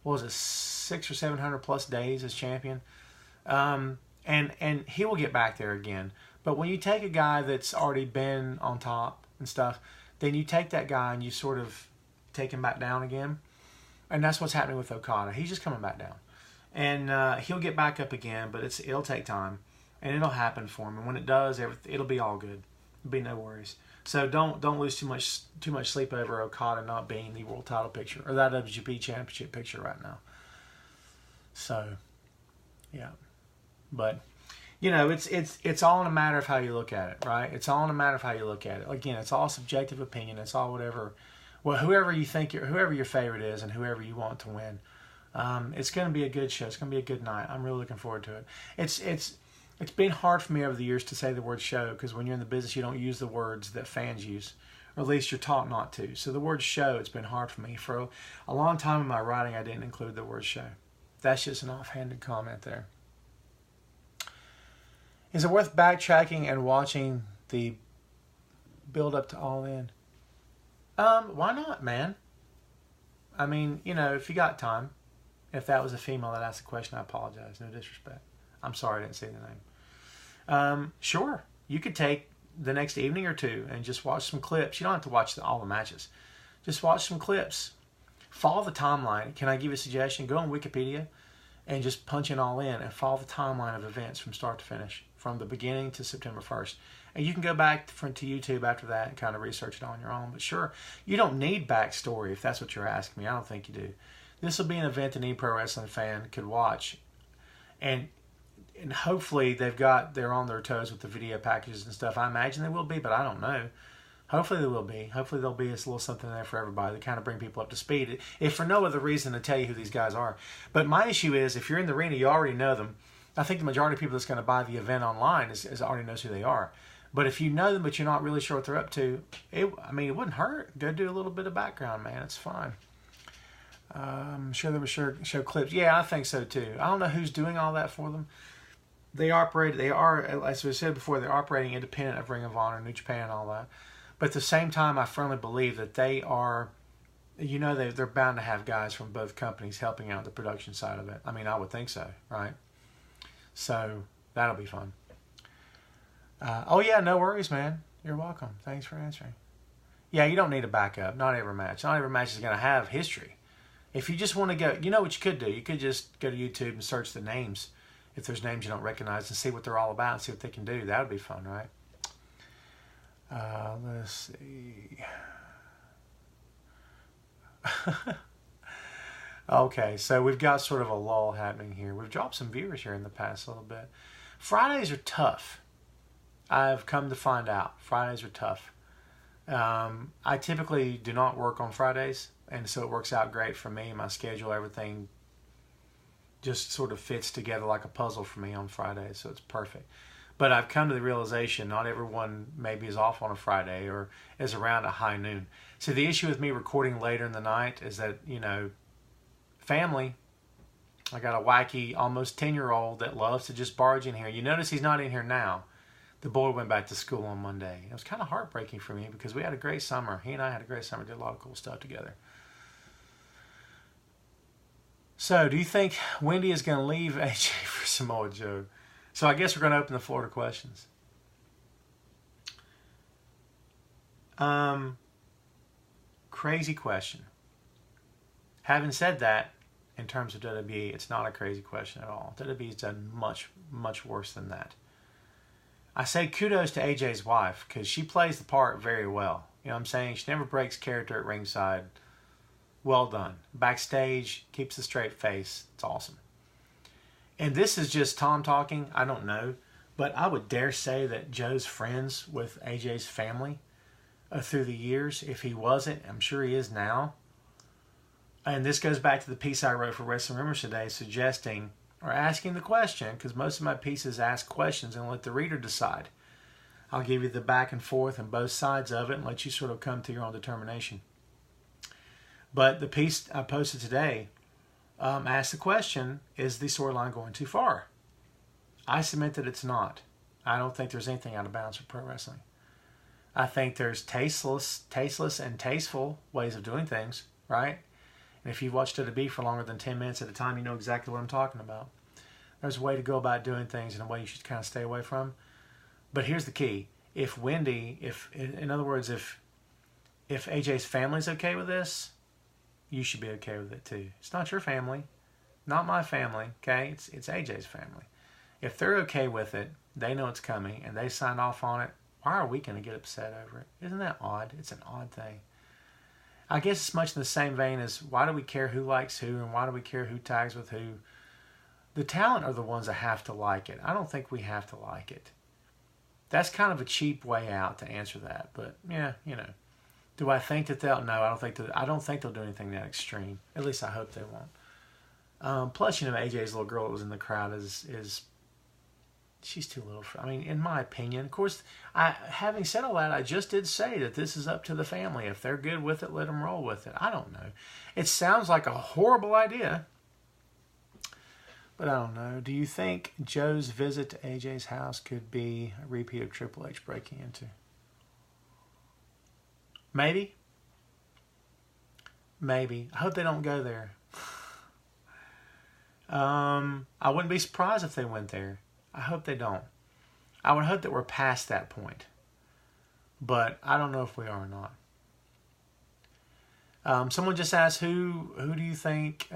What was it, 600 or 700 plus days as champion? And he will get back there again. But when you take a guy that's already been on top and stuff, then you take that guy and you sort of take him back down again. And that's what's happening with Okada. He's just coming back down. And he'll get back up again, but it'll take time. And it'll happen for him. And when it does, it'll be all good. There'll be no worries. So don't lose too much sleep over Okada not being the world title picture or that WGP championship picture right now. So, yeah. But it's all in a matter of how you look at it, right? It's all in a matter of how you look at it. Again, it's all subjective opinion. It's all whatever. Well, whoever your favorite is and whoever you want to win. It's going to be a good show. It's going to be a good night. I'm really looking forward to it. It's been hard for me over the years to say the word show because when you're in the business, you don't use the words that fans use, or at least you're taught not to. So the word show, it's been hard for me. For a long time in my writing, I didn't include the word show. That's just an offhanded comment there. Is it worth backtracking and watching the build up to All In? Why not, man? I mean, if you got time. If that was a female that asked the question, I apologize. No disrespect. I'm sorry I didn't say the name. Sure. You could take the next evening or two and just watch some clips. You don't have to watch all the matches. Just watch some clips. Follow the timeline. Can I give you a suggestion? Go on Wikipedia and just punch in All In and follow the timeline of events from start to finish, from the beginning to September 1st. And you can go back to YouTube after that and kind of research it on your own. But sure, you don't need backstory if that's what you're asking me. I don't think you do. This will be an event any pro wrestling fan could watch. And hopefully they're on their toes with the video packages and stuff. I imagine they will be, but I don't know. Hopefully they will be. Hopefully there'll be a little something there for everybody to kind of bring people up to speed, if for no other reason to tell you who these guys are. But my issue is, if you're in the arena, you already know them. I think the majority of people that's going to buy the event online is already knows who they are. But if you know them, but you're not really sure what they're up to, it wouldn't hurt. Go do a little bit of background, man. It's fine. I'm sure they would show clips. Yeah, I think so too. I don't know who's doing all that for them. They are, as we said before, they're operating independent of Ring of Honor, New Japan, and all that. But at the same time, I firmly believe that they are, they're bound to have guys from both companies helping out the production side of it. I mean, I would think so, right? So that'll be fun. Oh yeah, no worries, man. You're welcome. Thanks for answering. Yeah, you don't need a backup. Not every match. Not every match is going to have history. If you just want to go, you know what you could do? You could just go to YouTube and search the names, if there's names you don't recognize, and see what they're all about and see what they can do. That would be fun, right? Let's see. Okay, so we've got sort of a lull happening here. We've dropped some viewers here in the past little bit. Fridays are tough. I've come to find out. Fridays are tough. I typically do not work on Fridays, and so it works out great for me. My schedule, everything just sort of fits together like a puzzle for me on Fridays, so it's perfect. But I've come to the realization not everyone maybe is off on a Friday or is around at high noon. So the issue with me recording later in the night is that, family. I got a wacky, almost 10-year-old that loves to just barge in here. You notice he's not in here now. The boy went back to school on Monday. It was kind of heartbreaking for me because we had a great summer. He and I had a great summer, did a lot of cool stuff together. So, do you think Wendy is going to leave AJ for Samoa Joe? So, I guess we're going to open the floor to questions. Crazy question. Having said that, in terms of WWE, it's not a crazy question at all. WWE's done much, much worse than that. I say kudos to AJ's wife because she plays the part very well. You know what I'm saying? She never breaks character at ringside. Well done. Backstage, keeps a straight face. It's awesome. And this is just Tom talking. I don't know. But I would dare say that Joe's friends with AJ's family through the years. If he wasn't, I'm sure he is now. And this goes back to the piece I wrote for Wrestling Rumors today, suggesting or asking the question, because most of my pieces ask questions and let the reader decide. I'll give you the back and forth and both sides of it and let you sort of come to your own determination. But the piece I posted today asked the question, is the storyline going too far? I submit that it's not. I don't think there's anything out of bounds for pro wrestling. I think there's tasteless and tasteful ways of doing things, right? And if you've watched WWE for longer than 10 minutes at a time, you know exactly what I'm talking about. There's a way to go about doing things and a way you should kind of stay away from. But here's the key. If Wendy, in other words, if AJ's family's okay with this, you should be okay with it too. It's not your family, not my family, okay? It's AJ's family. If they're okay with it, they know it's coming, and they signed off on it, why are we going to get upset over it? Isn't that odd? It's an odd thing. I guess it's much in the same vein as why do we care who likes who and why do we care who tags with who? The talent are the ones that have to like it. I don't think we have to like it. That's kind of a cheap way out to answer that. But yeah, do I think that they'll? No, I don't think they'll do anything that extreme. At least I hope they won't. Plus, AJ's little girl that was in the crowd is she's too little for, in my opinion. Of course, having said all that, I just did say that this is up to the family. If they're good with it, let them roll with it. I don't know. It sounds like a horrible idea, but I don't know. Do you think Joe's visit to AJ's house could be a repeat of Triple H breaking into? Maybe. Maybe. I hope they don't go there. I wouldn't be surprised if they went there. I hope they don't. I would hope that we're past that point. But I don't know if we are or not. Someone just asked, who do you think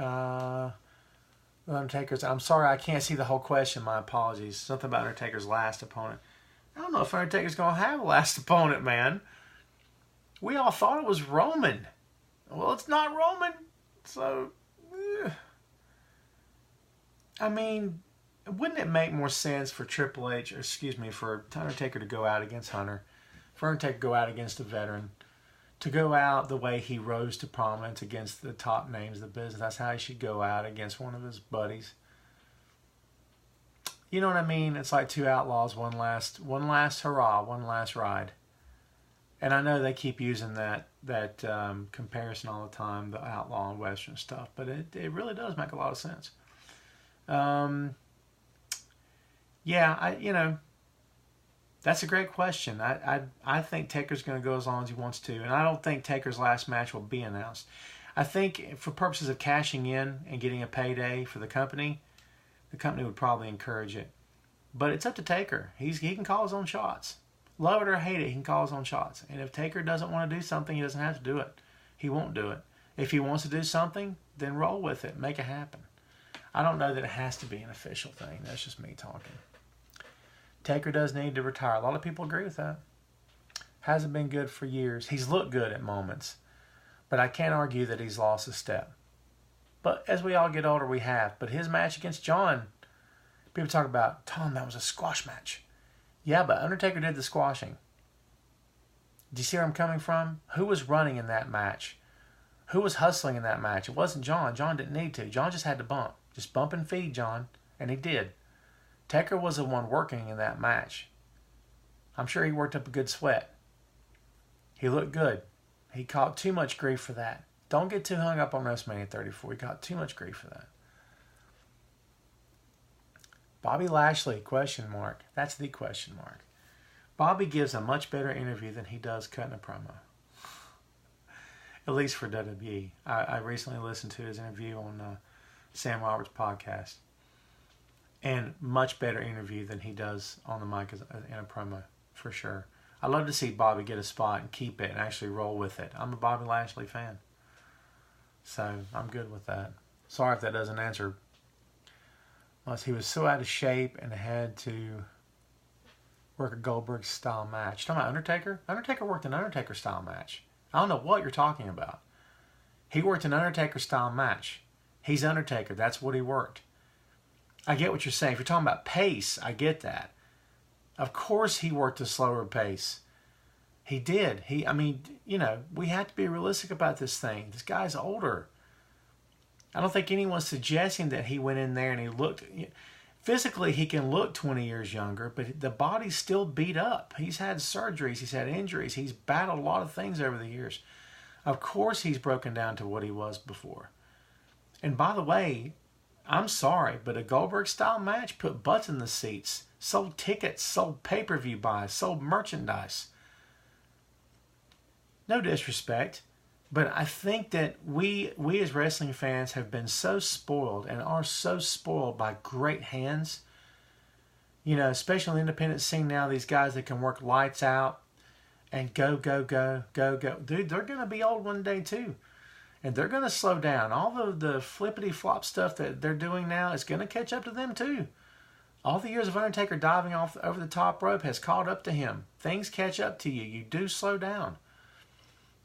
Undertaker's... I'm sorry, I can't see the whole question. My apologies. Something about Undertaker's last opponent. I don't know if Undertaker's going to have a last opponent, man. We all thought it was Roman. Well, it's not Roman. So, wouldn't it make more sense for Triple H, for Undertaker to go out against Hunter, for Undertaker to go out against a veteran, to go out the way he rose to prominence against the top names of the business? That's how he should go out against one of his buddies. You know what I mean? It's like two outlaws, one last hurrah, one last ride. And I know they keep using that comparison all the time, the outlaw and Western stuff, but it really does make a lot of sense. That's a great question. I think Taker's going to go as long as he wants to, and I don't think Taker's last match will be announced. I think for purposes of cashing in and getting a payday for the company would probably encourage it. But it's up to Taker. He can call his own shots. Love it or hate it, he can call his own shots. And if Taker doesn't want to do something, he doesn't have to do it. He won't do it. If he wants to do something, then roll with it. Make it happen. I don't know that it has to be an official thing. That's just me talking. Taker does need to retire. A lot of people agree with that. Hasn't been good for years. He's looked good at moments. But I can't argue that he's lost a step. But as we all get older, we have. But his match against John, people talk about, Tom, that was a squash match. Yeah, but Undertaker did the squashing. Do you see where I'm coming from? Who was running in that match? Who was hustling in that match? It wasn't John. John didn't need to. John just had to bump. Just bump and feed, John. And he did. Taker was the one working in that match. I'm sure he worked up a good sweat. He looked good. He caught too much grief for that. Don't get too hung up on WrestleMania 34. He caught too much grief for that. Bobby Lashley, question mark. That's the question mark. Bobby gives a much better interview than he does cutting a promo. At least for WWE. I recently listened to his interview on Sam Roberts' podcast. And much better interview than he does on the mic in a promo, for sure. I'd love to see Bobby get a spot and keep it and actually roll with it. I'm a Bobby Lashley fan. So I'm good with that. Sorry if that doesn't answer. Unless he was so out of shape and had to work a Goldberg-style match. You talking about Undertaker? Undertaker worked an Undertaker-style match. I don't know what you're talking about. He worked an Undertaker-style match. He's Undertaker. That's what he worked. I get what you're saying. If you're talking about pace, I get that. Of course he worked a slower pace. He did. We have to be realistic about this thing. This guy's older. I don't think anyone's suggesting that he went in there and he looked... Physically, he can look 20 years younger, but the body's still beat up. He's had surgeries. He's had injuries. He's battled a lot of things over the years. Of course he's broken down to what he was before. And by the way, I'm sorry, but a Goldberg-style match put butts in the seats, sold tickets, sold pay-per-view buys, sold merchandise. No disrespect. But I think that we as wrestling fans have been so spoiled and are so spoiled by great hands. Especially in the independent scene now, these guys that can work lights out and go. Dude, they're going to be old one day too. And they're going to slow down. All the flippity-flop stuff that they're doing now is going to catch up to them too. All the years of Undertaker diving off over the top rope has caught up to him. Things catch up to you. You do slow down.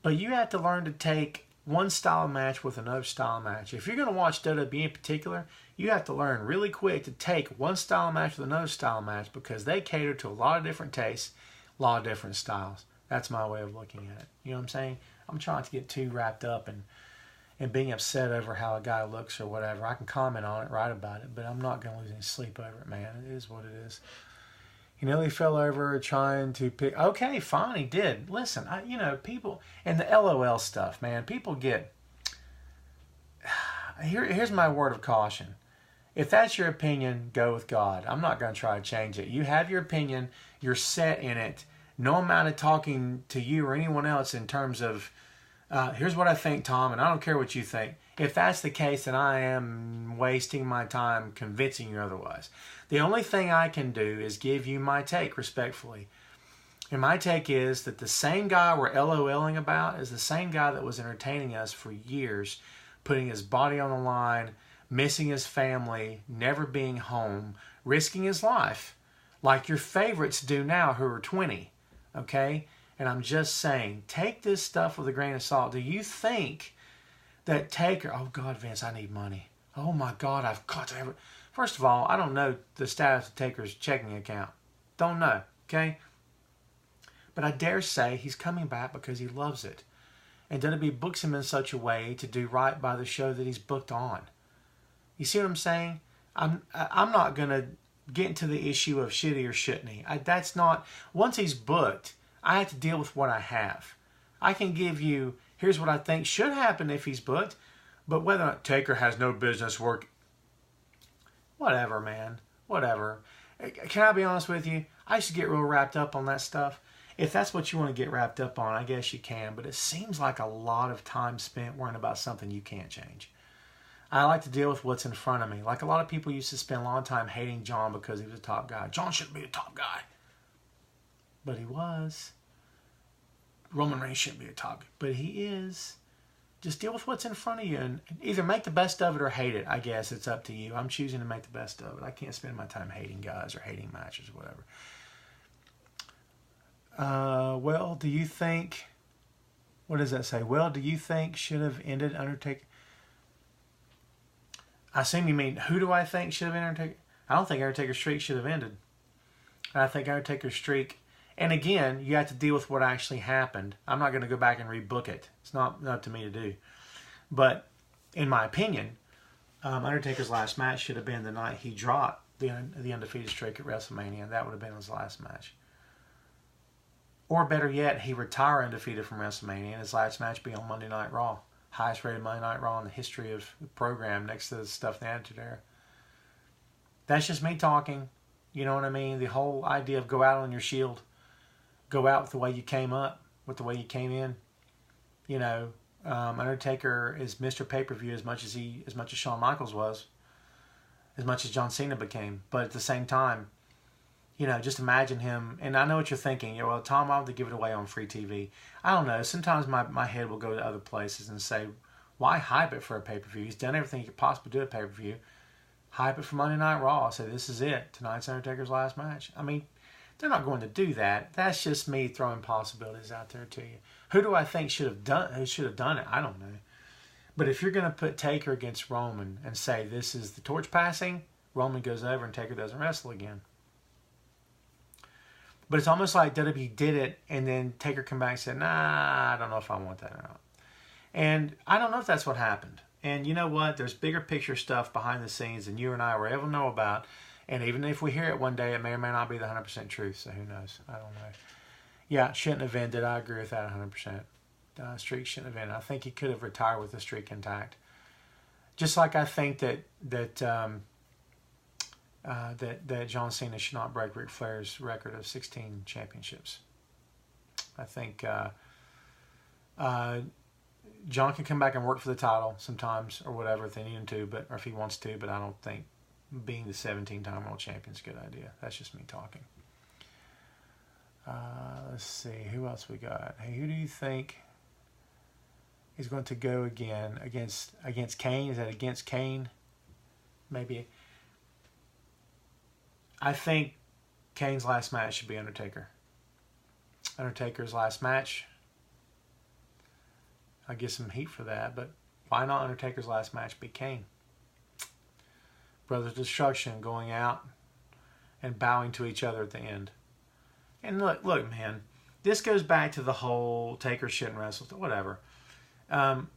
But you have to learn to take one style match with another style match. If you're going to watch WWE in particular, you have to learn really quick to take one style match with another style match because they cater to a lot of different tastes, a lot of different styles. That's my way of looking at it. You know what I'm saying? I'm trying to get too wrapped up and being upset over how a guy looks or whatever. I can comment on it, write about it, but I'm not going to lose any sleep over it, man. It is what it is. He fell over trying to pick... Okay, fine, he did. Listen, people... And the LOL stuff, man. People get... Here's my word of caution. If that's your opinion, go with God. I'm not going to try to change it. You have your opinion. You're set in it. No amount of talking to you or anyone else in terms of... here's what I think, Tom, and I don't care what you think. If that's the case, then I am wasting my time convincing you otherwise. The only thing I can do is give you my take respectfully. And my take is that the same guy we're LOLing about is the same guy that was entertaining us for years, putting his body on the line, missing his family, never being home, risking his life, like your favorites do now who are 20, okay? And I'm just saying, take this stuff with a grain of salt. Do you think that Taker... Oh, God, Vince, I need money. Oh, my God, I've got to have it. First of all, I don't know the status of Taker's checking account. Don't know, okay? But I dare say he's coming back because he loves it. And WWE books him in such a way to do right by the show that he's booked on. You see what I'm saying? I'm not going to getting to the issue of should he or shouldn't he. That's not, once he's booked, I have to deal with what I have. I can give you, here's what I think should happen if he's booked, but whether or not Taker has no business work, whatever, man, whatever. Can I be honest with you? I used to get real wrapped up on that stuff. If that's what you want to get wrapped up on, I guess you can, but it seems like a lot of time spent worrying about something you can't change. I like to deal with what's in front of me. Like a lot of people used to spend a long time hating John because he was a top guy. John shouldn't be a top guy. But he was. Roman Reigns shouldn't be a top guy. But he is. Just deal with what's in front of you and either make the best of it or hate it. I guess it's up to you. I'm choosing to make the best of it. I can't spend my time hating guys or hating matches or whatever. Well, do you think... What does that say? Well, do you think should have ended Undertaker... I assume you mean, who do I think should have ended Undertaker? I don't think Undertaker's streak should have ended. I think Undertaker's streak... And again, you have to deal with what actually happened. I'm not going to go back and rebook it. It's not up to me to do. But in my opinion, Undertaker's last match should have been the night he dropped the undefeated streak at WrestleMania. That would have been his last match. Or better yet, he retire undefeated from WrestleMania and his last match be on Monday Night Raw. Highest rated Monday Night Raw in the history of the program next to the stuff in the Attitude Era. That's just me talking. You know what I mean? The whole idea of go out on your shield. Go out with the way you came up, with the way you came in. You know, Undertaker is Mr. Pay-Per-View as much as Shawn Michaels was, as much as John Cena became. But at the same time, you know, just imagine him. And I know what you're thinking. You know, well, Tom, I'll have to give it away on free TV. I don't know. Sometimes my head will go to other places and say, why hype it for a pay-per-view? He's done everything he could possibly do at pay-per-view. Hype it for Monday Night Raw. Say, this is it. Tonight's Undertaker's last match. I mean, they're not going to do that. That's just me throwing possibilities out there to you. Who do I think should have done it? I don't know. But if you're going to put Taker against Roman and say this is the torch passing, Roman goes over and Taker doesn't wrestle again. But it's almost like WWE did it and then Taker come back and said, nah, I don't know if I want that or not. And I don't know if that's what happened. And you know what? There's bigger picture stuff behind the scenes than you and I will ever know about. And even if we hear it one day, it may or may not be the 100% truth. So who knows? I don't know. Yeah, it shouldn't have ended. I agree with that 100%. Streak shouldn't have ended. I think he could have retired with the streak intact. Just like I think that John Cena should not break Ric Flair's record of 16 championships. I think John can come back and work for the title sometimes or whatever if they need him to, or if he wants to. But I don't think being the 17-time world champion is a good idea. That's just me talking. Let's see. Who else we got? Hey, who do you think is going to go again against Kane? Is that against Kane? Maybe. I think Kane's last match should be Undertaker. Undertaker's last match. I get some heat for that, but why not Undertaker's last match be Kane? Brothers Destruction going out and bowing to each other at the end. And look, man, this goes back to the whole Taker shouldn't wrestle, whatever.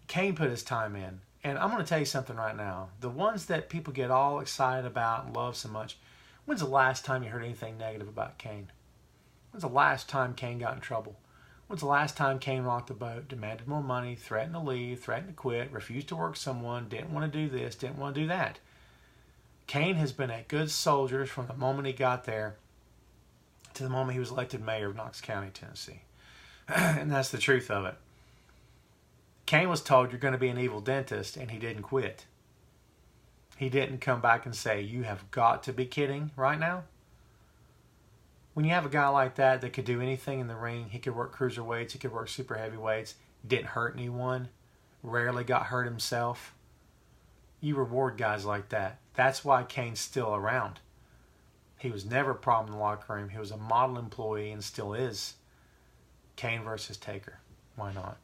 Kane put his time in. And I'm going to tell you something right now. The ones that people get all excited about and love so much, when's the last time you heard anything negative about Kane? When's the last time Kane got in trouble? When's the last time Kane rocked the boat, demanded more money, threatened to leave, threatened to quit, refused to work someone, didn't want to do this, didn't want to do that? Kane has been a good soldier from the moment he got there to the moment he was elected mayor of Knox County, Tennessee. And that's the truth of it. Kane was told you're going to be an evil dentist, and he didn't quit. He didn't come back and say, you have got to be kidding right now? When you have a guy like that could do anything in the ring, he could work cruiserweights, he could work super heavyweights, didn't hurt anyone, rarely got hurt himself. You reward guys like that. That's why Kane's still around. He was never a problem in the locker room. He was a model employee and still is. Kane versus Taker. Why not?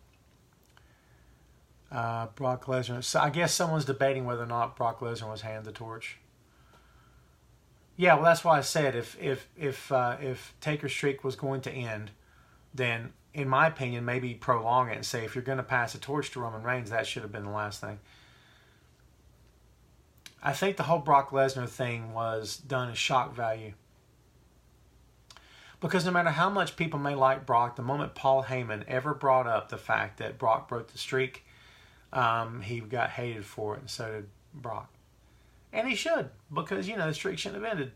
Brock Lesnar. So I guess someone's debating whether or not Brock Lesnar was handed the torch. Yeah, well, that's why I said if Taker's streak was going to end, then in my opinion, maybe prolong it and say if you're going to pass the torch to Roman Reigns, that should have been the last thing. I think the whole Brock Lesnar thing was done as shock value. Because no matter how much people may like Brock, the moment Paul Heyman ever brought up the fact that Brock broke the streak, he got hated for it, and so did Brock. And he should, because, the streak shouldn't have ended.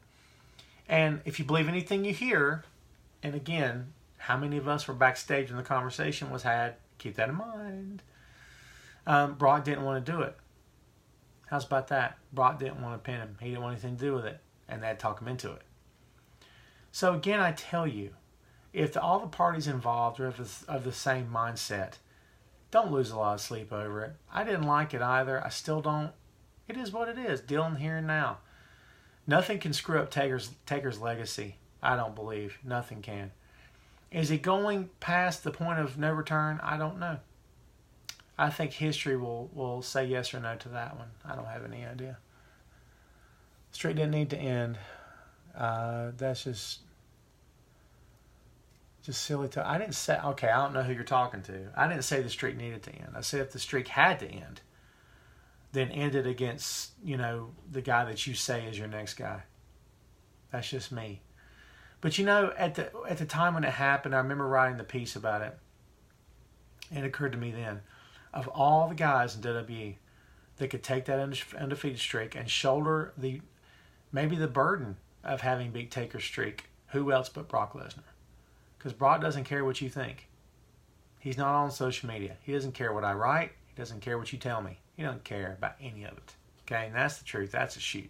And if you believe anything you hear, and again, how many of us were backstage when the conversation was had? Keep that in mind. Brock didn't want to do it. How's about that? Brock didn't want to pin him. He didn't want anything to do with it. And they'd talk him into it. So again, I tell you, if all the parties involved are of the same mindset, don't lose a lot of sleep over it. I didn't like it either. I still don't. It is what it is. Dealing here and now. Nothing can screw up Taker's legacy. I don't believe. Nothing can. Is he going past the point of no return? I don't know. I think history will say yes or no to that one. I don't have any idea. The streak didn't need to end. That's just silly. I didn't say, okay, I don't know who you're talking to. I didn't say the streak needed to end. I said if the streak had to end, then end it against, the guy that you say is your next guy. That's just me. But at the time when it happened, I remember writing the piece about it. And it occurred to me then, of all the guys in WWE that could take that undefeated streak and shoulder maybe the burden of having beat Taker's streak, who else but Brock Lesnar? Because Brock doesn't care what you think. He's not on social media. He doesn't care what I write. He doesn't care what you tell me. He doesn't care about any of it. Okay, and that's the truth. That's a shoot.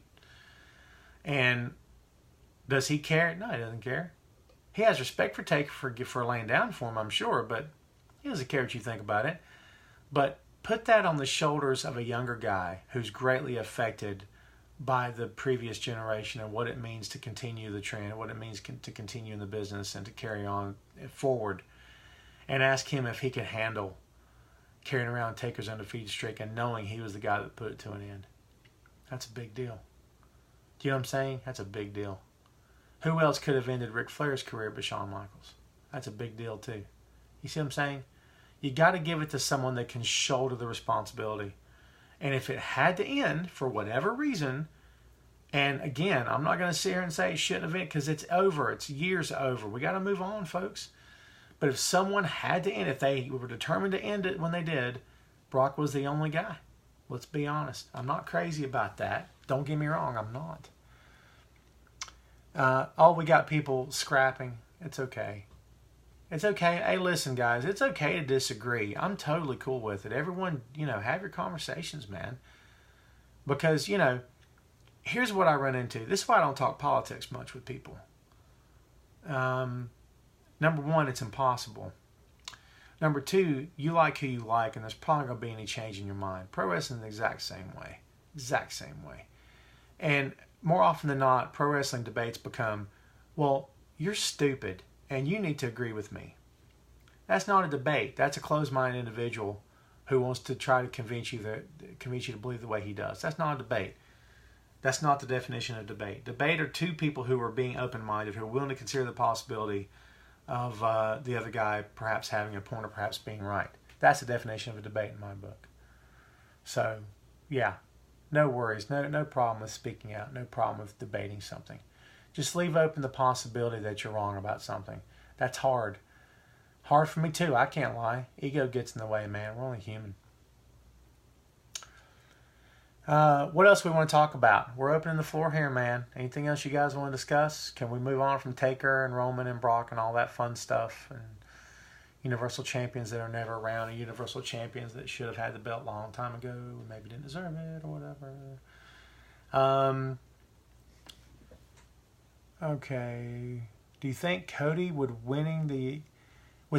And does he care? No, he doesn't care. He has respect for Taker for laying down for him, I'm sure, but he doesn't care what you think about it. But put that on the shoulders of a younger guy who's greatly affected by the previous generation and what it means to continue the trend, what it means to continue in the business and to carry on forward. And ask him if he could handle carrying around Taker's undefeated streak and knowing he was the guy that put it to an end. That's a big deal. Do you know what I'm saying? That's a big deal. Who else could have ended Ric Flair's career but Shawn Michaels? That's a big deal too. You see what I'm saying? You got to give it to someone that can shoulder the responsibility. And if it had to end for whatever reason, and again, I'm not going to sit here and say it shouldn't have ended because it's over. It's years over. We got to move on, folks. But if someone had to end, if they were determined to end it when they did, Brock was the only guy. Let's be honest. I'm not crazy about that. Don't get me wrong, I'm not. We got people scrapping. It's okay. It's okay. Hey, listen, guys. It's okay to disagree. I'm totally cool with it. Everyone, have your conversations, man. Because, here's what I run into. This is why I don't talk politics much with people. Number one, it's impossible. Number two, you like who you like, and there's probably going to be any change in your mind. Pro wrestling the exact same way. Exact same way. And more often than not, pro wrestling debates become, well, you're stupid, and you need to agree with me. That's not a debate. That's a closed-minded individual who wants to try to convince you to believe the way he does. That's not a debate. That's not the definition of debate. Debate are two people who are being open-minded, who are willing to consider the possibility of the other guy perhaps having a point or perhaps being right. That's the definition of a debate in my book. So, yeah, no worries. No problem with speaking out. No problem with debating something. Just leave open the possibility that you're wrong about something. That's hard. Hard for me too. I can't lie. Ego gets in the way, man. We're only human. What else we want to talk about? We're opening the floor here, man. Anything else you guys want to discuss? Can we move on from Taker and Roman and Brock and all that fun stuff? And Universal Champions that are never around, and Universal Champions that should have had the belt a long time ago, maybe didn't deserve it or whatever. Okay. Do you think Cody would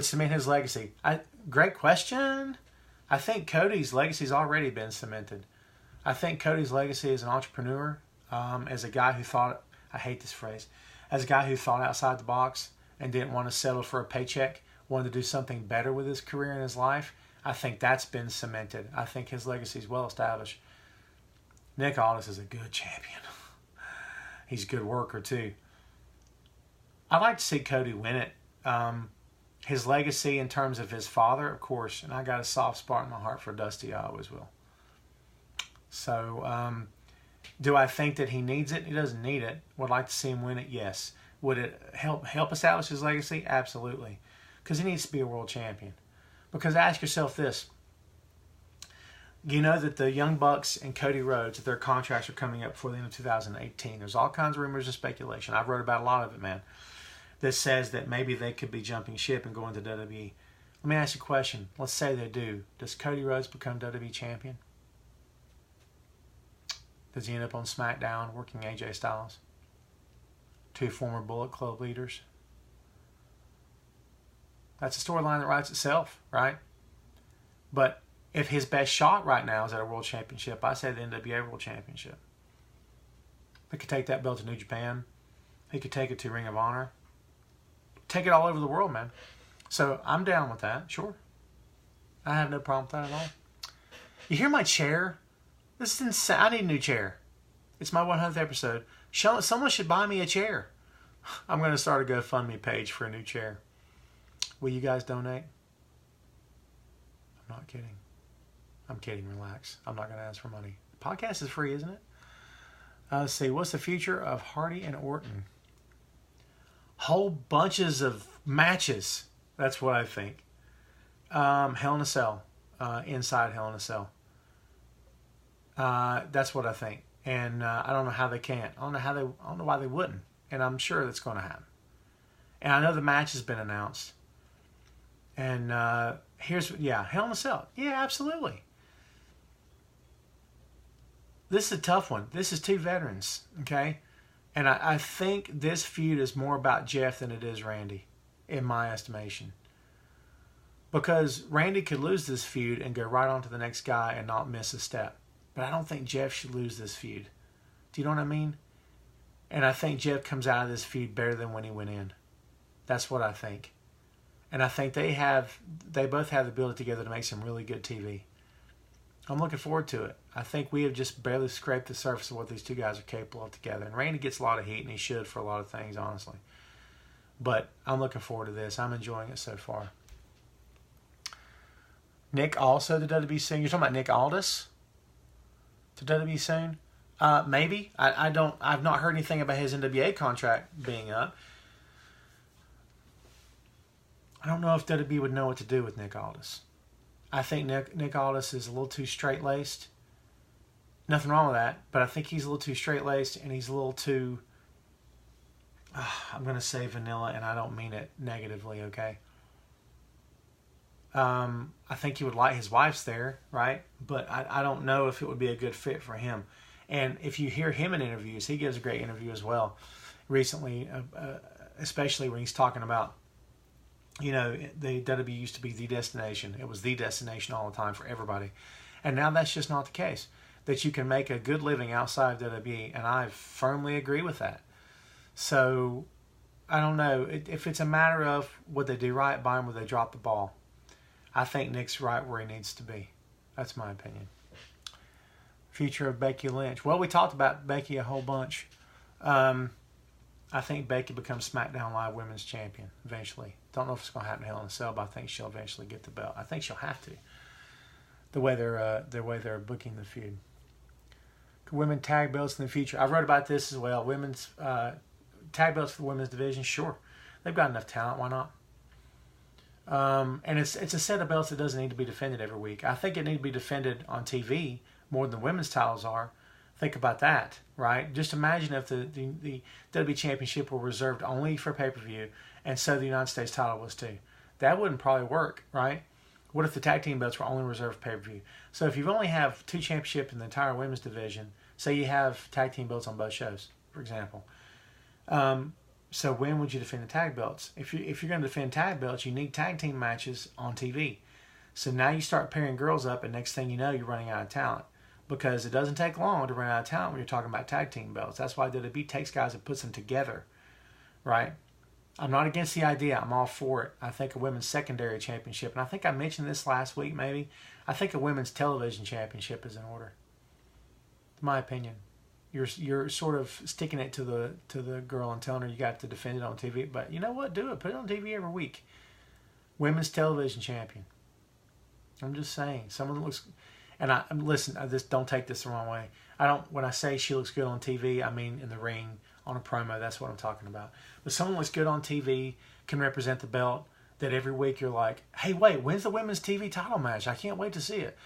cement his legacy? Great question. I think Cody's legacy's already been cemented. I think Cody's legacy as an entrepreneur, as a guy who thought, I hate this phrase, as a guy who thought outside the box and didn't want to settle for a paycheck, wanted to do something better with his career and his life, I think that's been cemented. I think his legacy is well established. Nick Aldis is a good champion. He's a good worker too. I'd like to see Cody win it. His legacy in terms of his father, of course, and I got a soft spot in my heart for Dusty. I always will. So, Do I think that he needs it? He doesn't need it. Would I like to see him win it? Yes. Would it help establish his legacy? Absolutely. Because he needs to be a world champion. Because ask yourself this. You know that the Young Bucks and Cody Rhodes, that their contracts are coming up before the end of 2018. There's all kinds of rumors and speculation. I've wrote about a lot of it, man. That says that maybe they could be jumping ship and going to WWE. Let me ask you a question. Let's say they do. Does Cody Rhodes become WWE champion? Does he end up on SmackDown working AJ Styles? 2 former Bullet Club leaders. That's a storyline that writes itself, right? But if his best shot right now is at a world championship, I say the NWA World Championship. He could take that belt to New Japan. He could take it to Ring of Honor. Take it all over the world, man. So I'm down with that, sure. I have no problem with that at all. You hear my chair? This is insane. I need a new chair. It's my 100th episode. Someone should buy me a chair. I'm going to start a GoFundMe page for a new chair. Will you guys donate? I'm not kidding. I'm kidding. Relax. I'm not going to ask for money. The podcast is free, isn't it? Let's see. What's the future of Hardy and Orton? Whole bunches of matches. That's what I think. Hell in a Cell. Inside Hell in a Cell. That's what I think. And I don't know how they can't. I don't know why they wouldn't. And I'm sure that's going to happen. And I know the match has been announced. And Hell in a Cell. Yeah, absolutely. This is a tough one. This is 2 veterans, okay? And I think this feud is more about Jeff than it is Randy, in my estimation. Because Randy could lose this feud and go right on to the next guy and not miss a step. But I don't think Jeff should lose this feud. Do you know what I mean? And I think Jeff comes out of this feud better than when he went in. That's what I think. And I think they both have the ability together to make some really good TV. I'm looking forward to it. I think we have just barely scraped the surface of what these 2 guys are capable of together. And Randy gets a lot of heat, and he should for a lot of things, honestly. But I'm looking forward to this. I'm enjoying it so far. Nick also to WWE soon. You're talking about Nick Aldis to WWE soon? Maybe. I've not heard anything about his NWA contract being up. I don't know if WWE would know what to do with Nick Aldis. I think Nick Aldis is a little too straight-laced. Nothing wrong with that, but I think he's a little too straight-laced and he's a little too, I'm going to say vanilla, and I don't mean it negatively, okay? I think he would like his wife's there, right? But I don't know if it would be a good fit for him. And if you hear him in interviews, he gives a great interview as well recently, especially when he's talking about, you know, the WWE used to be the destination. It was the destination all the time for everybody. And now that's just not the case. That you can make a good living outside of WWE, and I firmly agree with that. So, I don't know. If it's a matter of would they do right by him, would they drop the ball? I think Nick's right where he needs to be. That's my opinion. Future of Becky Lynch. Well, we talked about Becky a whole bunch. I think Becky becomes SmackDown Live Women's Champion eventually. Don't know if it's going to happen in Hell in a Cell, but I think she'll eventually get the belt. I think she'll have to. The way they're booking the feud. Could women tag belts in the future? I've wrote about this as well. Women's tag belts for the women's division, sure. They've got enough talent. Why not? And it's a set of belts that doesn't need to be defended every week. I think it needs to be defended on TV more than the women's titles are. Think about that, right? Just imagine if the WWE Championship were reserved only for pay-per-view, and so the United States title was too. That wouldn't probably work, right? What if the tag team belts were only reserved for pay-per-view? So if you only have 2 championships in the entire women's division, say you have tag team belts on both shows, for example. So when would you defend the tag belts? If you're going to defend tag belts, you need tag team matches on TV. So now you start pairing girls up, and next thing you know, you're running out of talent. Because it doesn't take long to run out of talent when you're talking about tag team belts. That's why WWE takes guys and puts them together, right? I'm not against the idea. I'm all for it. I think a women's secondary championship, and I think I mentioned this last week maybe, I think a women's television championship is in order. In my opinion. You're sort of sticking it to the girl and telling her you got to defend it on TV. But you know what? Do it. Put it on TV every week. Women's television champion. I'm just saying. Someone that looks... And listen, don't take this the wrong way. When I say she looks good on TV, I mean in the ring, on a promo. That's what I'm talking about. But someone looks good on TV, can represent the belt, that every week you're like, hey, wait, when's the women's TV title match? I can't wait to see it.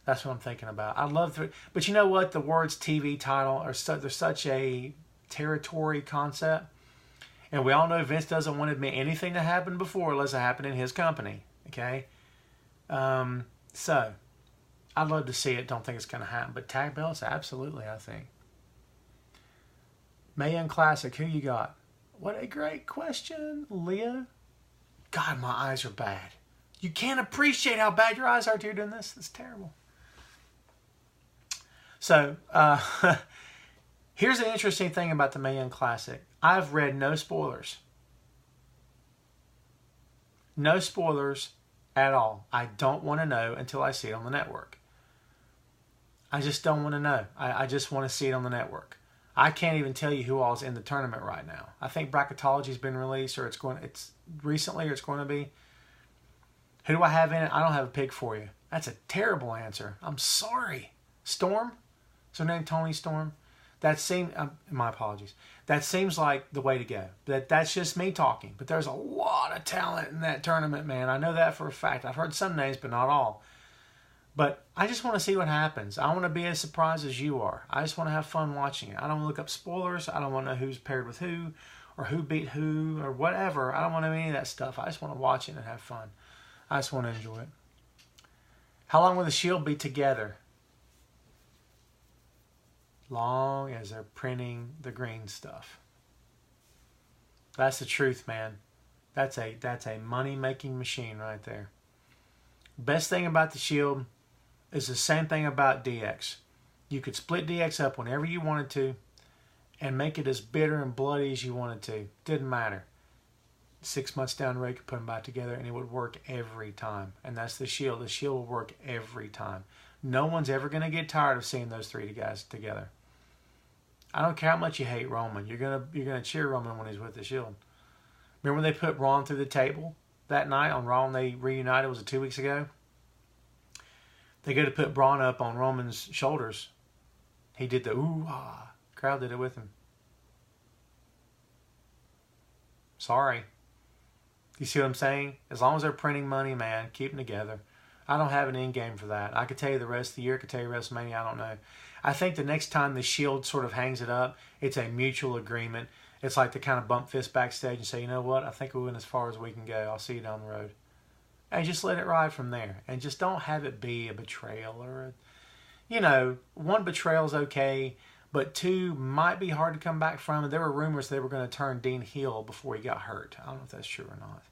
That's what I'm thinking about. I love but you know what? The words TV title are they're such a territory concept. And we all know Vince doesn't want to admit anything that happened before unless it happened in his company. Okay? So, I'd love to see it. Don't think it's going to happen. But tag belts, absolutely, I think. Mae Young Classic, who you got? What a great question, Leah. God, my eyes are bad. You can't appreciate how bad your eyes are to doing this. It's terrible. So, here's an interesting thing about the Mae Young Classic. I've read no spoilers. No spoilers at all. I don't want to know until I see it on the network. I just don't want to know. I just want to see it on the network. I can't even tell you who all's in the tournament right now. I think bracketology's been released, or it's recently, or it's going to be. Who do I have in it? I don't have a pick for you. That's a terrible answer. I'm sorry. Storm? Is her name Tony Storm? That seems, my apologies. That seems like the way to go. That's just me talking. But there's a lot of talent in that tournament, man. I know that for a fact. I've heard some names, but not all. But I just want to see what happens. I want to be as surprised as you are. I just want to have fun watching it. I don't want to look up spoilers. I don't want to know who's paired with who, or who beat who, or whatever. I don't want to know any of that stuff. I just want to watch it and have fun. I just want to enjoy it. How long will the Shield be together? Long as they're printing the green stuff. That's the truth, man. That's a money-making machine right there. Best thing about the Shield is the same thing about DX. You could split DX up whenever you wanted to and make it as bitter and bloody as you wanted to. Didn't matter. 6 months down the road, you could put them back together and it would work every time. And that's the Shield. The Shield will work every time. No one's ever going to get tired of seeing those three guys together. I don't care how much you hate Roman. You're gonna cheer Roman when he's with the Shield. Remember when they put Braun through the table that night on Raw and they reunited? Was it 2 weeks ago? They go to put Braun up on Roman's shoulders. He did the ooh-ah. Crowd did it with him. Sorry. You see what I'm saying? As long as they're printing money, man, keep them together. I don't have an end game for that. I could tell you the rest of the year. I could tell you WrestleMania. I don't know. I think the next time the Shield sort of hangs it up, it's a mutual agreement. It's like they kind of bump fists backstage and say, you know what? I think we went as far as we can go. I'll see you down the road. And just let it ride from there. And just don't have it be a betrayal or one betrayal is okay, but two might be hard to come back from. And there were rumors they were going to turn Dean heel before he got hurt. I don't know if that's true or not.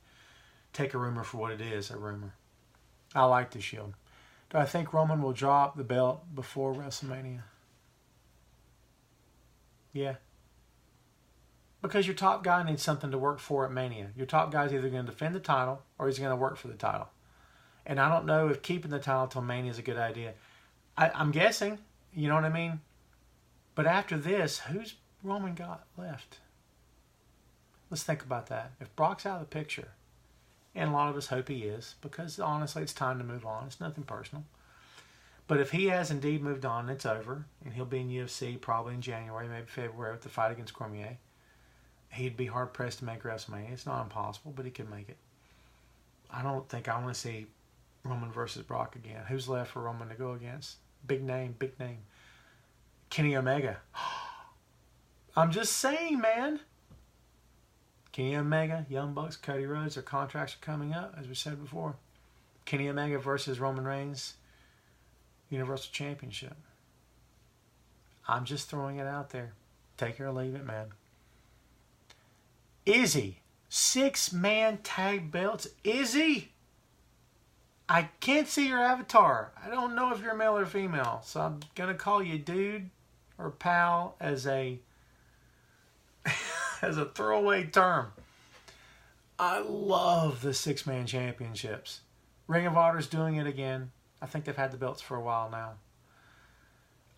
Take a rumor for what it is, a rumor. I like the Shield. Do I think Roman will drop the belt before WrestleMania? Yeah. Because your top guy needs something to work for at Mania. Your top guy's either going to defend the title or he's going to work for the title. And I don't know if keeping the title till Mania is a good idea. I'm guessing, you know what I mean? But after this, who's Roman got left? Let's think about that. If Brock's out of the picture, and a lot of us hope he is, because honestly it's time to move on. It's nothing personal. But if he has indeed moved on, it's over, and he'll be in UFC probably in January, maybe February with the fight against Cormier. He'd be hard-pressed to make WrestleMania. It's not impossible, but he could make it. I don't think I want to see Roman versus Brock again. Who's left for Roman to go against? Big name, big name. Kenny Omega. I'm just saying, man. Kenny Omega, Young Bucks, Cody Rhodes, their contracts are coming up, as we said before. Kenny Omega versus Roman Reigns, Universal Championship. I'm just throwing it out there. Take it or leave it, man. Izzy, 6-man tag belts. Izzy, I can't see your avatar. I don't know if you're male or female, so I'm going to call you dude or pal as a as a throwaway term. I love the 6-man championships. Ring of Honor's doing it again. I think they've had the belts for a while now.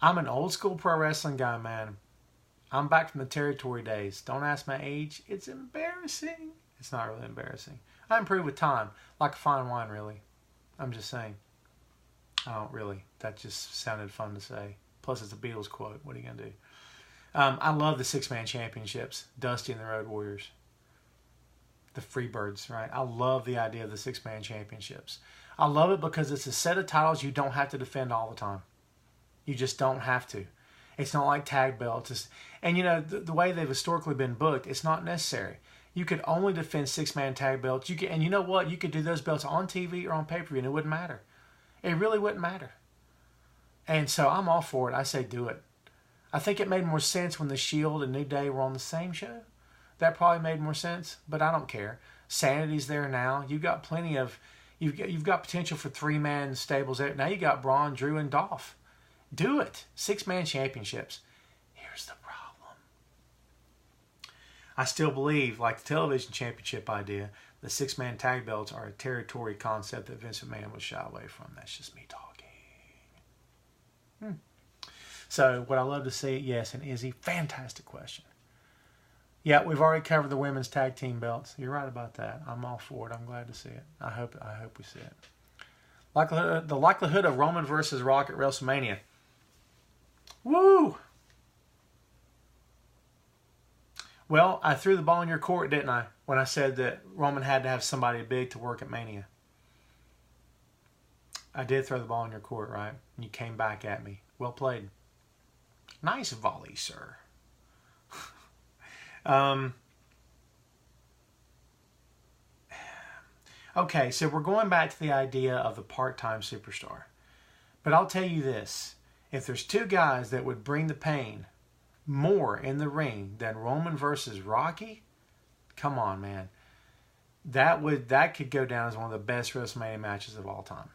I'm an old school pro wrestling guy, man. I'm back from the territory days. Don't ask my age. It's embarrassing. It's not really embarrassing. I improve with time. Like a fine wine, really. I'm just saying. I don't really. That just sounded fun to say. Plus, it's a Beatles quote. What are you going to do? I love the six-man championships. Dusty and the Road Warriors. The Freebirds, right? I love the idea of the six-man championships. I love it because it's a set of titles you don't have to defend all the time. You just don't have to. It's not like tag belts. And, you know, the way they've historically been booked, it's not necessary. You could only defend six-man tag belts. And you know what? You could do those belts on TV or on pay-per-view, and it wouldn't matter. It really wouldn't matter. And so I'm all for it. I say do it. I think it made more sense when The Shield and New Day were on the same show. That probably made more sense, but I don't care. Sanity's there now. You've got plenty of... You've got potential for three-man stables there. Now you got Braun, Drew, and Dolph. Do it. Six-man championships. Here's the problem. I still believe, like the television championship idea, the six-man tag belts are a territory concept that Vince McMahon would shy away from. That's just me talking. So, would I love to see it? Yes. And Izzy, fantastic question. Yeah, we've already covered the women's tag team belts. You're right about that. I'm all for it. I'm glad to see it. I hope we see it. The likelihood of Roman versus Rock at WrestleMania. Woo! Well, I threw the ball in your court, didn't I? When I said that Roman had to have somebody big to work at Mania. I did throw the ball in your court, right? And you came back at me. Well played. Nice volley, sir. Okay, so we're going back to the idea of the part-time superstar. But I'll tell you this. If there's two guys that would bring the pain more in the ring than Roman versus Rocky, come on, man. That could go down as one of the best WrestleMania matches of all time.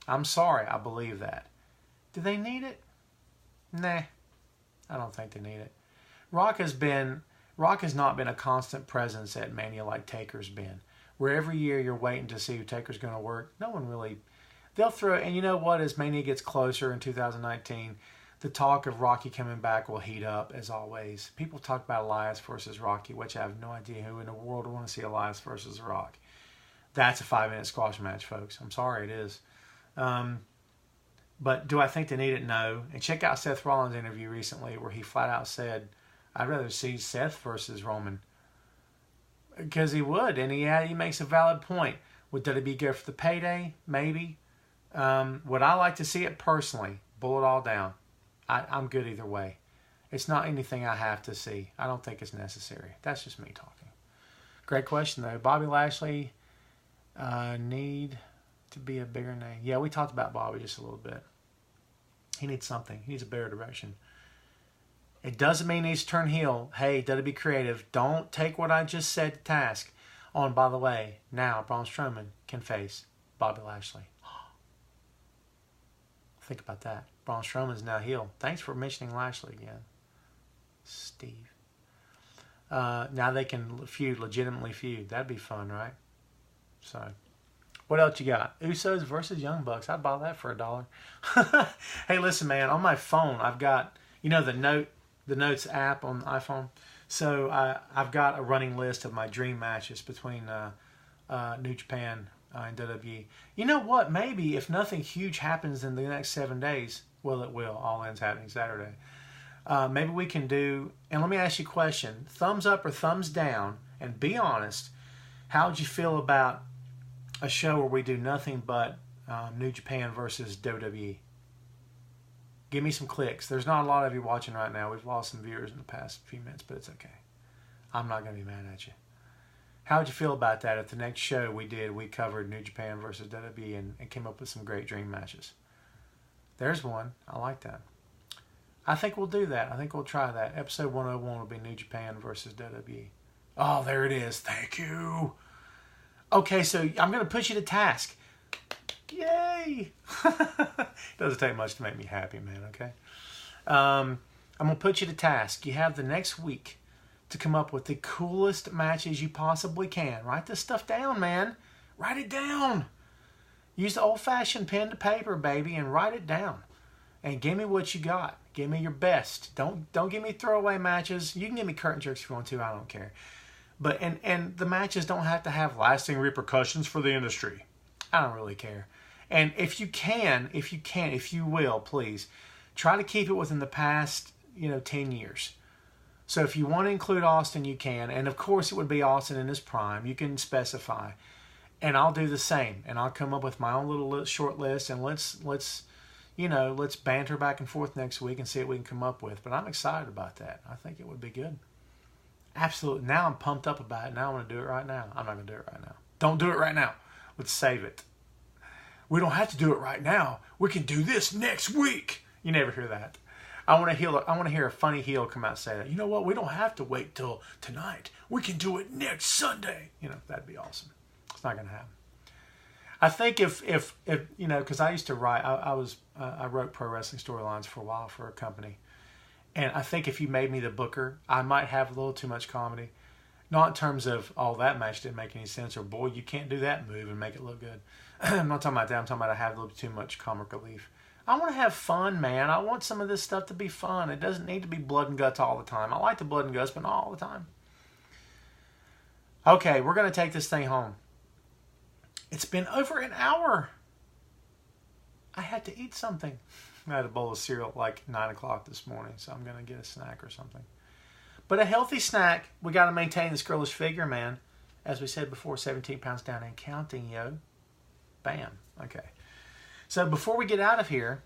I'm sorry, I believe that. Do they need it? Nah, I don't think they need it. Rock has not been a constant presence at Mania like Taker's been. Where every year you're waiting to see who Taker's going to work. No one really... They'll throw... And you know what? As Mania gets closer in 2019, the talk of Rocky coming back will heat up, as always. People talk about Elias versus Rocky, which I have no idea who in the world would want to see Elias versus Rock. That's a 5-minute squash match, folks. I'm sorry, it is. But do I think they need it? No. And check out Seth Rollins' interview recently where he flat out said, I'd rather see Seth versus Roman. Because he would, and he makes a valid point. Would that be good for the payday? Maybe. Would I like to see it personally? Boil it all down. I'm good either way. It's not anything I have to see. I don't think it's necessary. That's just me talking. Great question, though. Bobby Lashley need to be a bigger name. Yeah, we talked about Bobby just a little bit. He needs something. He needs a better direction. It doesn't mean he needs to turn heel. Hey, gotta be creative. Don't take what I just said to task. Oh, and by the way, now Braun Strowman can face Bobby Lashley. Think about that. Braun Strowman's now heel. Thanks for mentioning Lashley again, Steve. Now they can legitimately feud. That'd be fun, right? So, what else you got? Usos versus Young Bucks. I'd buy that for $1. Hey, listen, man. On my phone, I've got, the Notes app on the iPhone. So I've got a running list of my dream matches between New Japan and WWE. You know what? Maybe if nothing huge happens in the next 7 days, well, it will. All In's happening Saturday. Maybe we can do, and let me ask you a question. Thumbs up or thumbs down, and be honest, how would you feel about a show where we do nothing but New Japan versus WWE? Give me some clicks. There's not a lot of you watching right now. We've lost some viewers in the past few minutes, but it's okay. I'm not going to be mad at you. How would you feel about that if the next show we covered New Japan versus WWE and came up with some great dream matches? There's one. I like that. I think we'll do that. I think we'll try that. Episode 101 will be New Japan versus WWE. Oh, there it is. Thank you. Okay, so I'm going to put you to task. Yay! Doesn't take much to make me happy, man, okay? I'm going to put you to task. You have the next week to come up with the coolest matches you possibly can. Write this stuff down, man. Write it down. Use the old-fashioned pen to paper, baby, and write it down. And give me what you got. Give me your best. Don't give me throwaway matches. You can give me curtain jerks if you want to. I don't care. But and the matches don't have to have lasting repercussions for the industry. I don't really care. And if you will, please, Try to keep it within the past, 10 years. So if you want to include Austin, you can. And of course, it would be Austin in his prime. You can specify. And I'll do the same. And I'll come up with my own little short list. And let's banter back and forth next week and see what we can come up with. But I'm excited about that. I think it would be good. Absolutely. Now I'm pumped up about it. Now I want to do it right now. I'm not going to do it right now. Don't do it right now. Let's save it. We don't have to do it right now. We can do this next week. You never hear that. I want to hear a funny heel come out and say that. You know what? We don't have to wait till tonight. We can do it next Sunday. That'd be awesome. It's not going to happen. I think if because I used to write, I wrote pro wrestling storylines for a while for a company. And I think if you made me the booker, I might have a little too much comedy. Not in terms of, that match didn't make any sense, or boy, you can't do that move and make it look good. I'm not talking about that. I'm talking about I have a little too much comic relief. I want to have fun, man. I want some of this stuff to be fun. It doesn't need to be blood and guts all the time. I like the blood and guts, but not all the time. Okay, we're going to take this thing home. It's been over an hour. I had to eat something. I had a bowl of cereal at like 9 o'clock this morning, so I'm going to get a snack or something. But a healthy snack. We got to maintain this girlish figure, man. As we said before, 17 pounds down and counting, yo. Bam. Okay. So before we get out of here,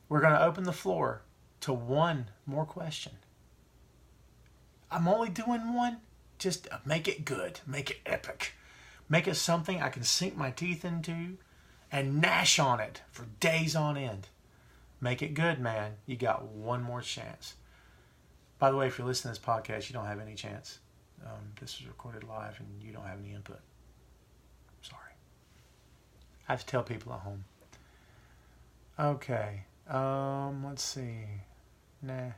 we're going to open the floor to one more question. I'm only doing one. Just make it good. Make it epic. Make it something I can sink my teeth into and gnash on it for days on end. Make it good, man. You got one more chance. By the way, if you're listening to this podcast, you don't have any chance. This is recorded live and you don't have any input. Sorry. I have to tell people at home. Okay. Let's see. Nah.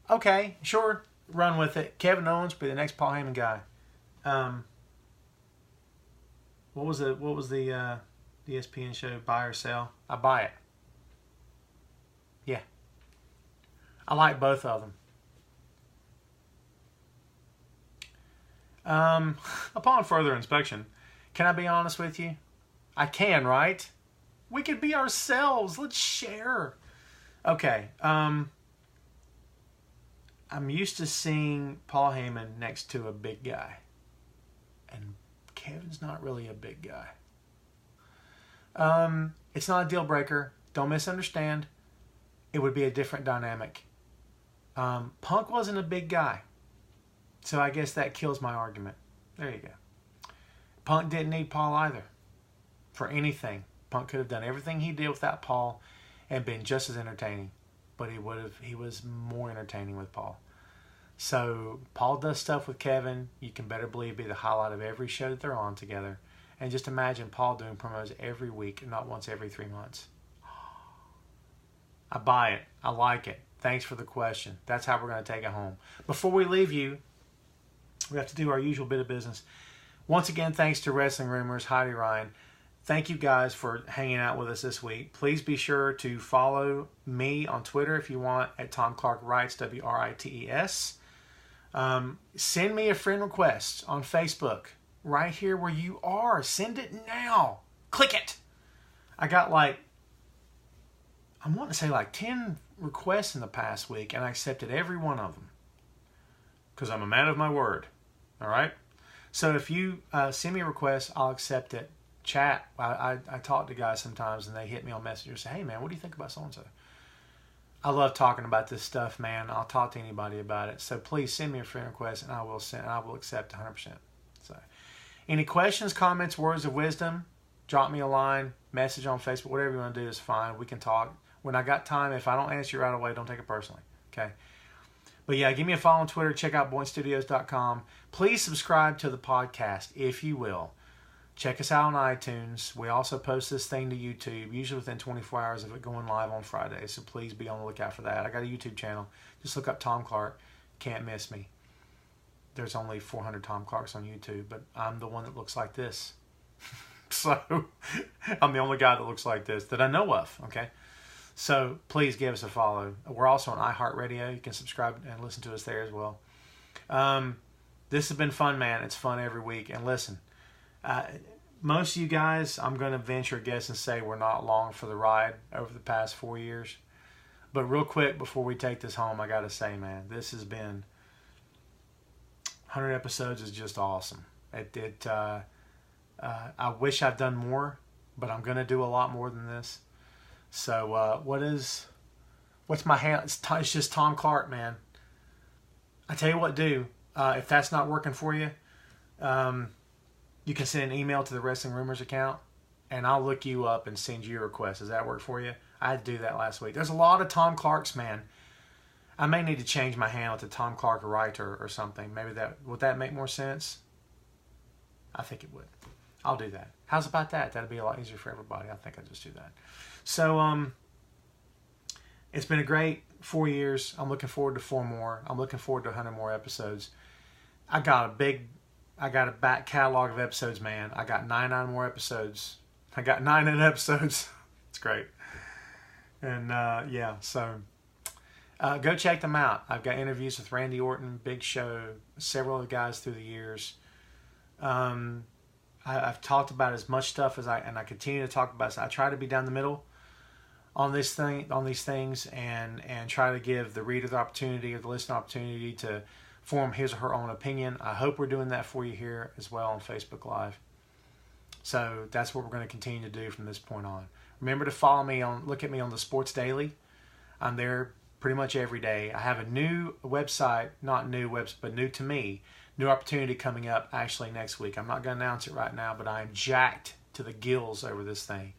Okay, sure. Run with it. Kevin Owens be the next Paul Heyman guy. What was the ESPN show? Buy or sell? I buy it. Yeah. I like both of them. Upon further inspection, can I be honest with you? I can, right? We could be ourselves. Let's share. Okay. I'm used to seeing Paul Heyman next to a big guy. And Kevin's not really a big guy. It's not a deal breaker. Don't misunderstand. It would be a different dynamic. Punk wasn't a big guy. So I guess that kills my argument. There you go. Punk didn't need Paul either. For anything. Punk could have done everything he did without Paul and been just as entertaining. But he was more entertaining with Paul. So Paul does stuff with Kevin. You can better believe be the highlight of every show that they're on together. And just imagine Paul doing promos every week and not once every 3 months. I buy it. I like it. Thanks for the question. That's how we're going to take it home. Before we leave you, we have to do our usual bit of business. Once again, thanks to Wrestling Rumors, Heidi Ryan. Thank you guys for hanging out with us this week. Please be sure to follow me on Twitter if you want at Tom Clark Writes, WRITES. Send me a friend request on Facebook right here where you are. Send it now. Click it. I got I want to say 10 requests in the past week, and I accepted every one of them because I'm a man of my word. All right? So if you send me a request, I'll accept it. Chat. I talk to guys sometimes, and they hit me on Messenger and say, hey, man, what do you think about so-and-so? I love talking about this stuff, man. I'll talk to anybody about it. So please send me a friend request, and I will accept 100%. So, any questions, comments, words of wisdom, drop me a line, message on Facebook, whatever you want to do is fine. We can talk. When I got time, if I don't answer you right away, don't take it personally. Okay? But yeah, give me a follow on Twitter. Check out BoyneStudios.com. Please subscribe to the podcast, if you will. Check us out on iTunes. We also post this thing to YouTube, usually within 24 hours of it going live on Friday. So please be on the lookout for that. I got a YouTube channel. Just look up Tom Clark. Can't miss me. There's only 400 Tom Clarks on YouTube, but I'm the one that looks like this. So I'm the only guy that looks like this that I know of. Okay. So please give us a follow. We're also on iHeartRadio. You can subscribe and listen to us there as well. This has been fun, man. It's fun every week. And listen, most of you guys, I'm going to venture a guess and say we're not long for the ride over the past 4 years. But real quick, before we take this home, I got to say, man, this has been 100 episodes is just awesome. I wish I'd done more, but I'm going to do a lot more than this. So what's my handle? It's just Tom Clark, man. I tell you what, if that's not working for you, you can send an email to the Wrestling Rumors account, and I'll look you up and send you a request. Does that work for you? I had to do that last week. There's a lot of Tom Clarks, man. I may need to change my handle to Tom Clark Writer or something. Maybe would that make more sense? I think it would. I'll do that. How's about that? That'd be a lot easier for everybody. I think I'll just do that. So, it's been a great 4 years. I'm looking forward to 4 more. I'm looking forward to 100 more episodes. I got a back catalog of episodes, man. I got 99 more episodes. I got 99 episodes. It's great. And, yeah, so go check them out. I've got interviews with Randy Orton, Big Show, several of the guys through the years. I've talked about as much stuff as I continue to talk about. I try to be down the middle on these things, and try to give the reader the opportunity or the listener opportunity to form his or her own opinion. I hope we're doing that for you here as well on Facebook Live. So that's what we're going to continue to do from this point on. Remember to follow me look at me on the Sports Daily. I'm there pretty much every day. I have a new website, not new website, but new to me. New opportunity coming up actually next week. I'm not going to announce it right now, but I'm jacked to the gills over this thing.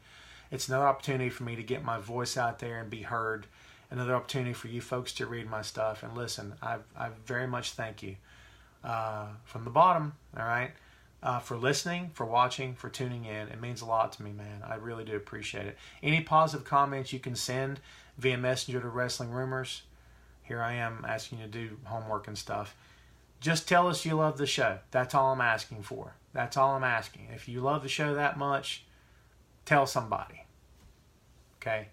It's another opportunity for me to get my voice out there and be heard. Another opportunity for you folks to read my stuff and listen. I very much thank you from the bottom, all right, for listening, for watching, for tuning in. It means a lot to me, man. I really do appreciate it. Any positive comments you can send via Messenger to Wrestling Rumors. Here I am asking you to do homework and stuff. Just tell us you love the show. That's all I'm asking for. That's all I'm asking. If you love the show that much, tell somebody. Okay?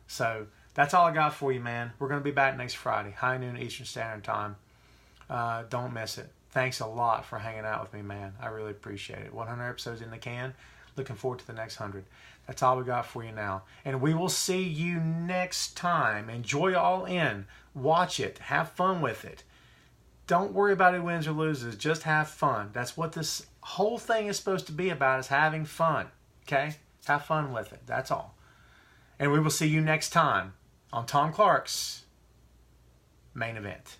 So that's all I got for you, man. We're going to be back next Friday, high noon Eastern Standard Time. Don't miss it. Thanks a lot for hanging out with me, man. I really appreciate it. 100 episodes in the can. Looking forward to the next 100. That's all we got for you now. And we will see you next time. Enjoy all in. Watch it. Have fun with it. Don't worry about who wins or loses. Just have fun. That's what this whole thing is supposed to be about, is having fun. Okay? Have fun with it. That's all. And we will see you next time on Tom Clark's Main Event.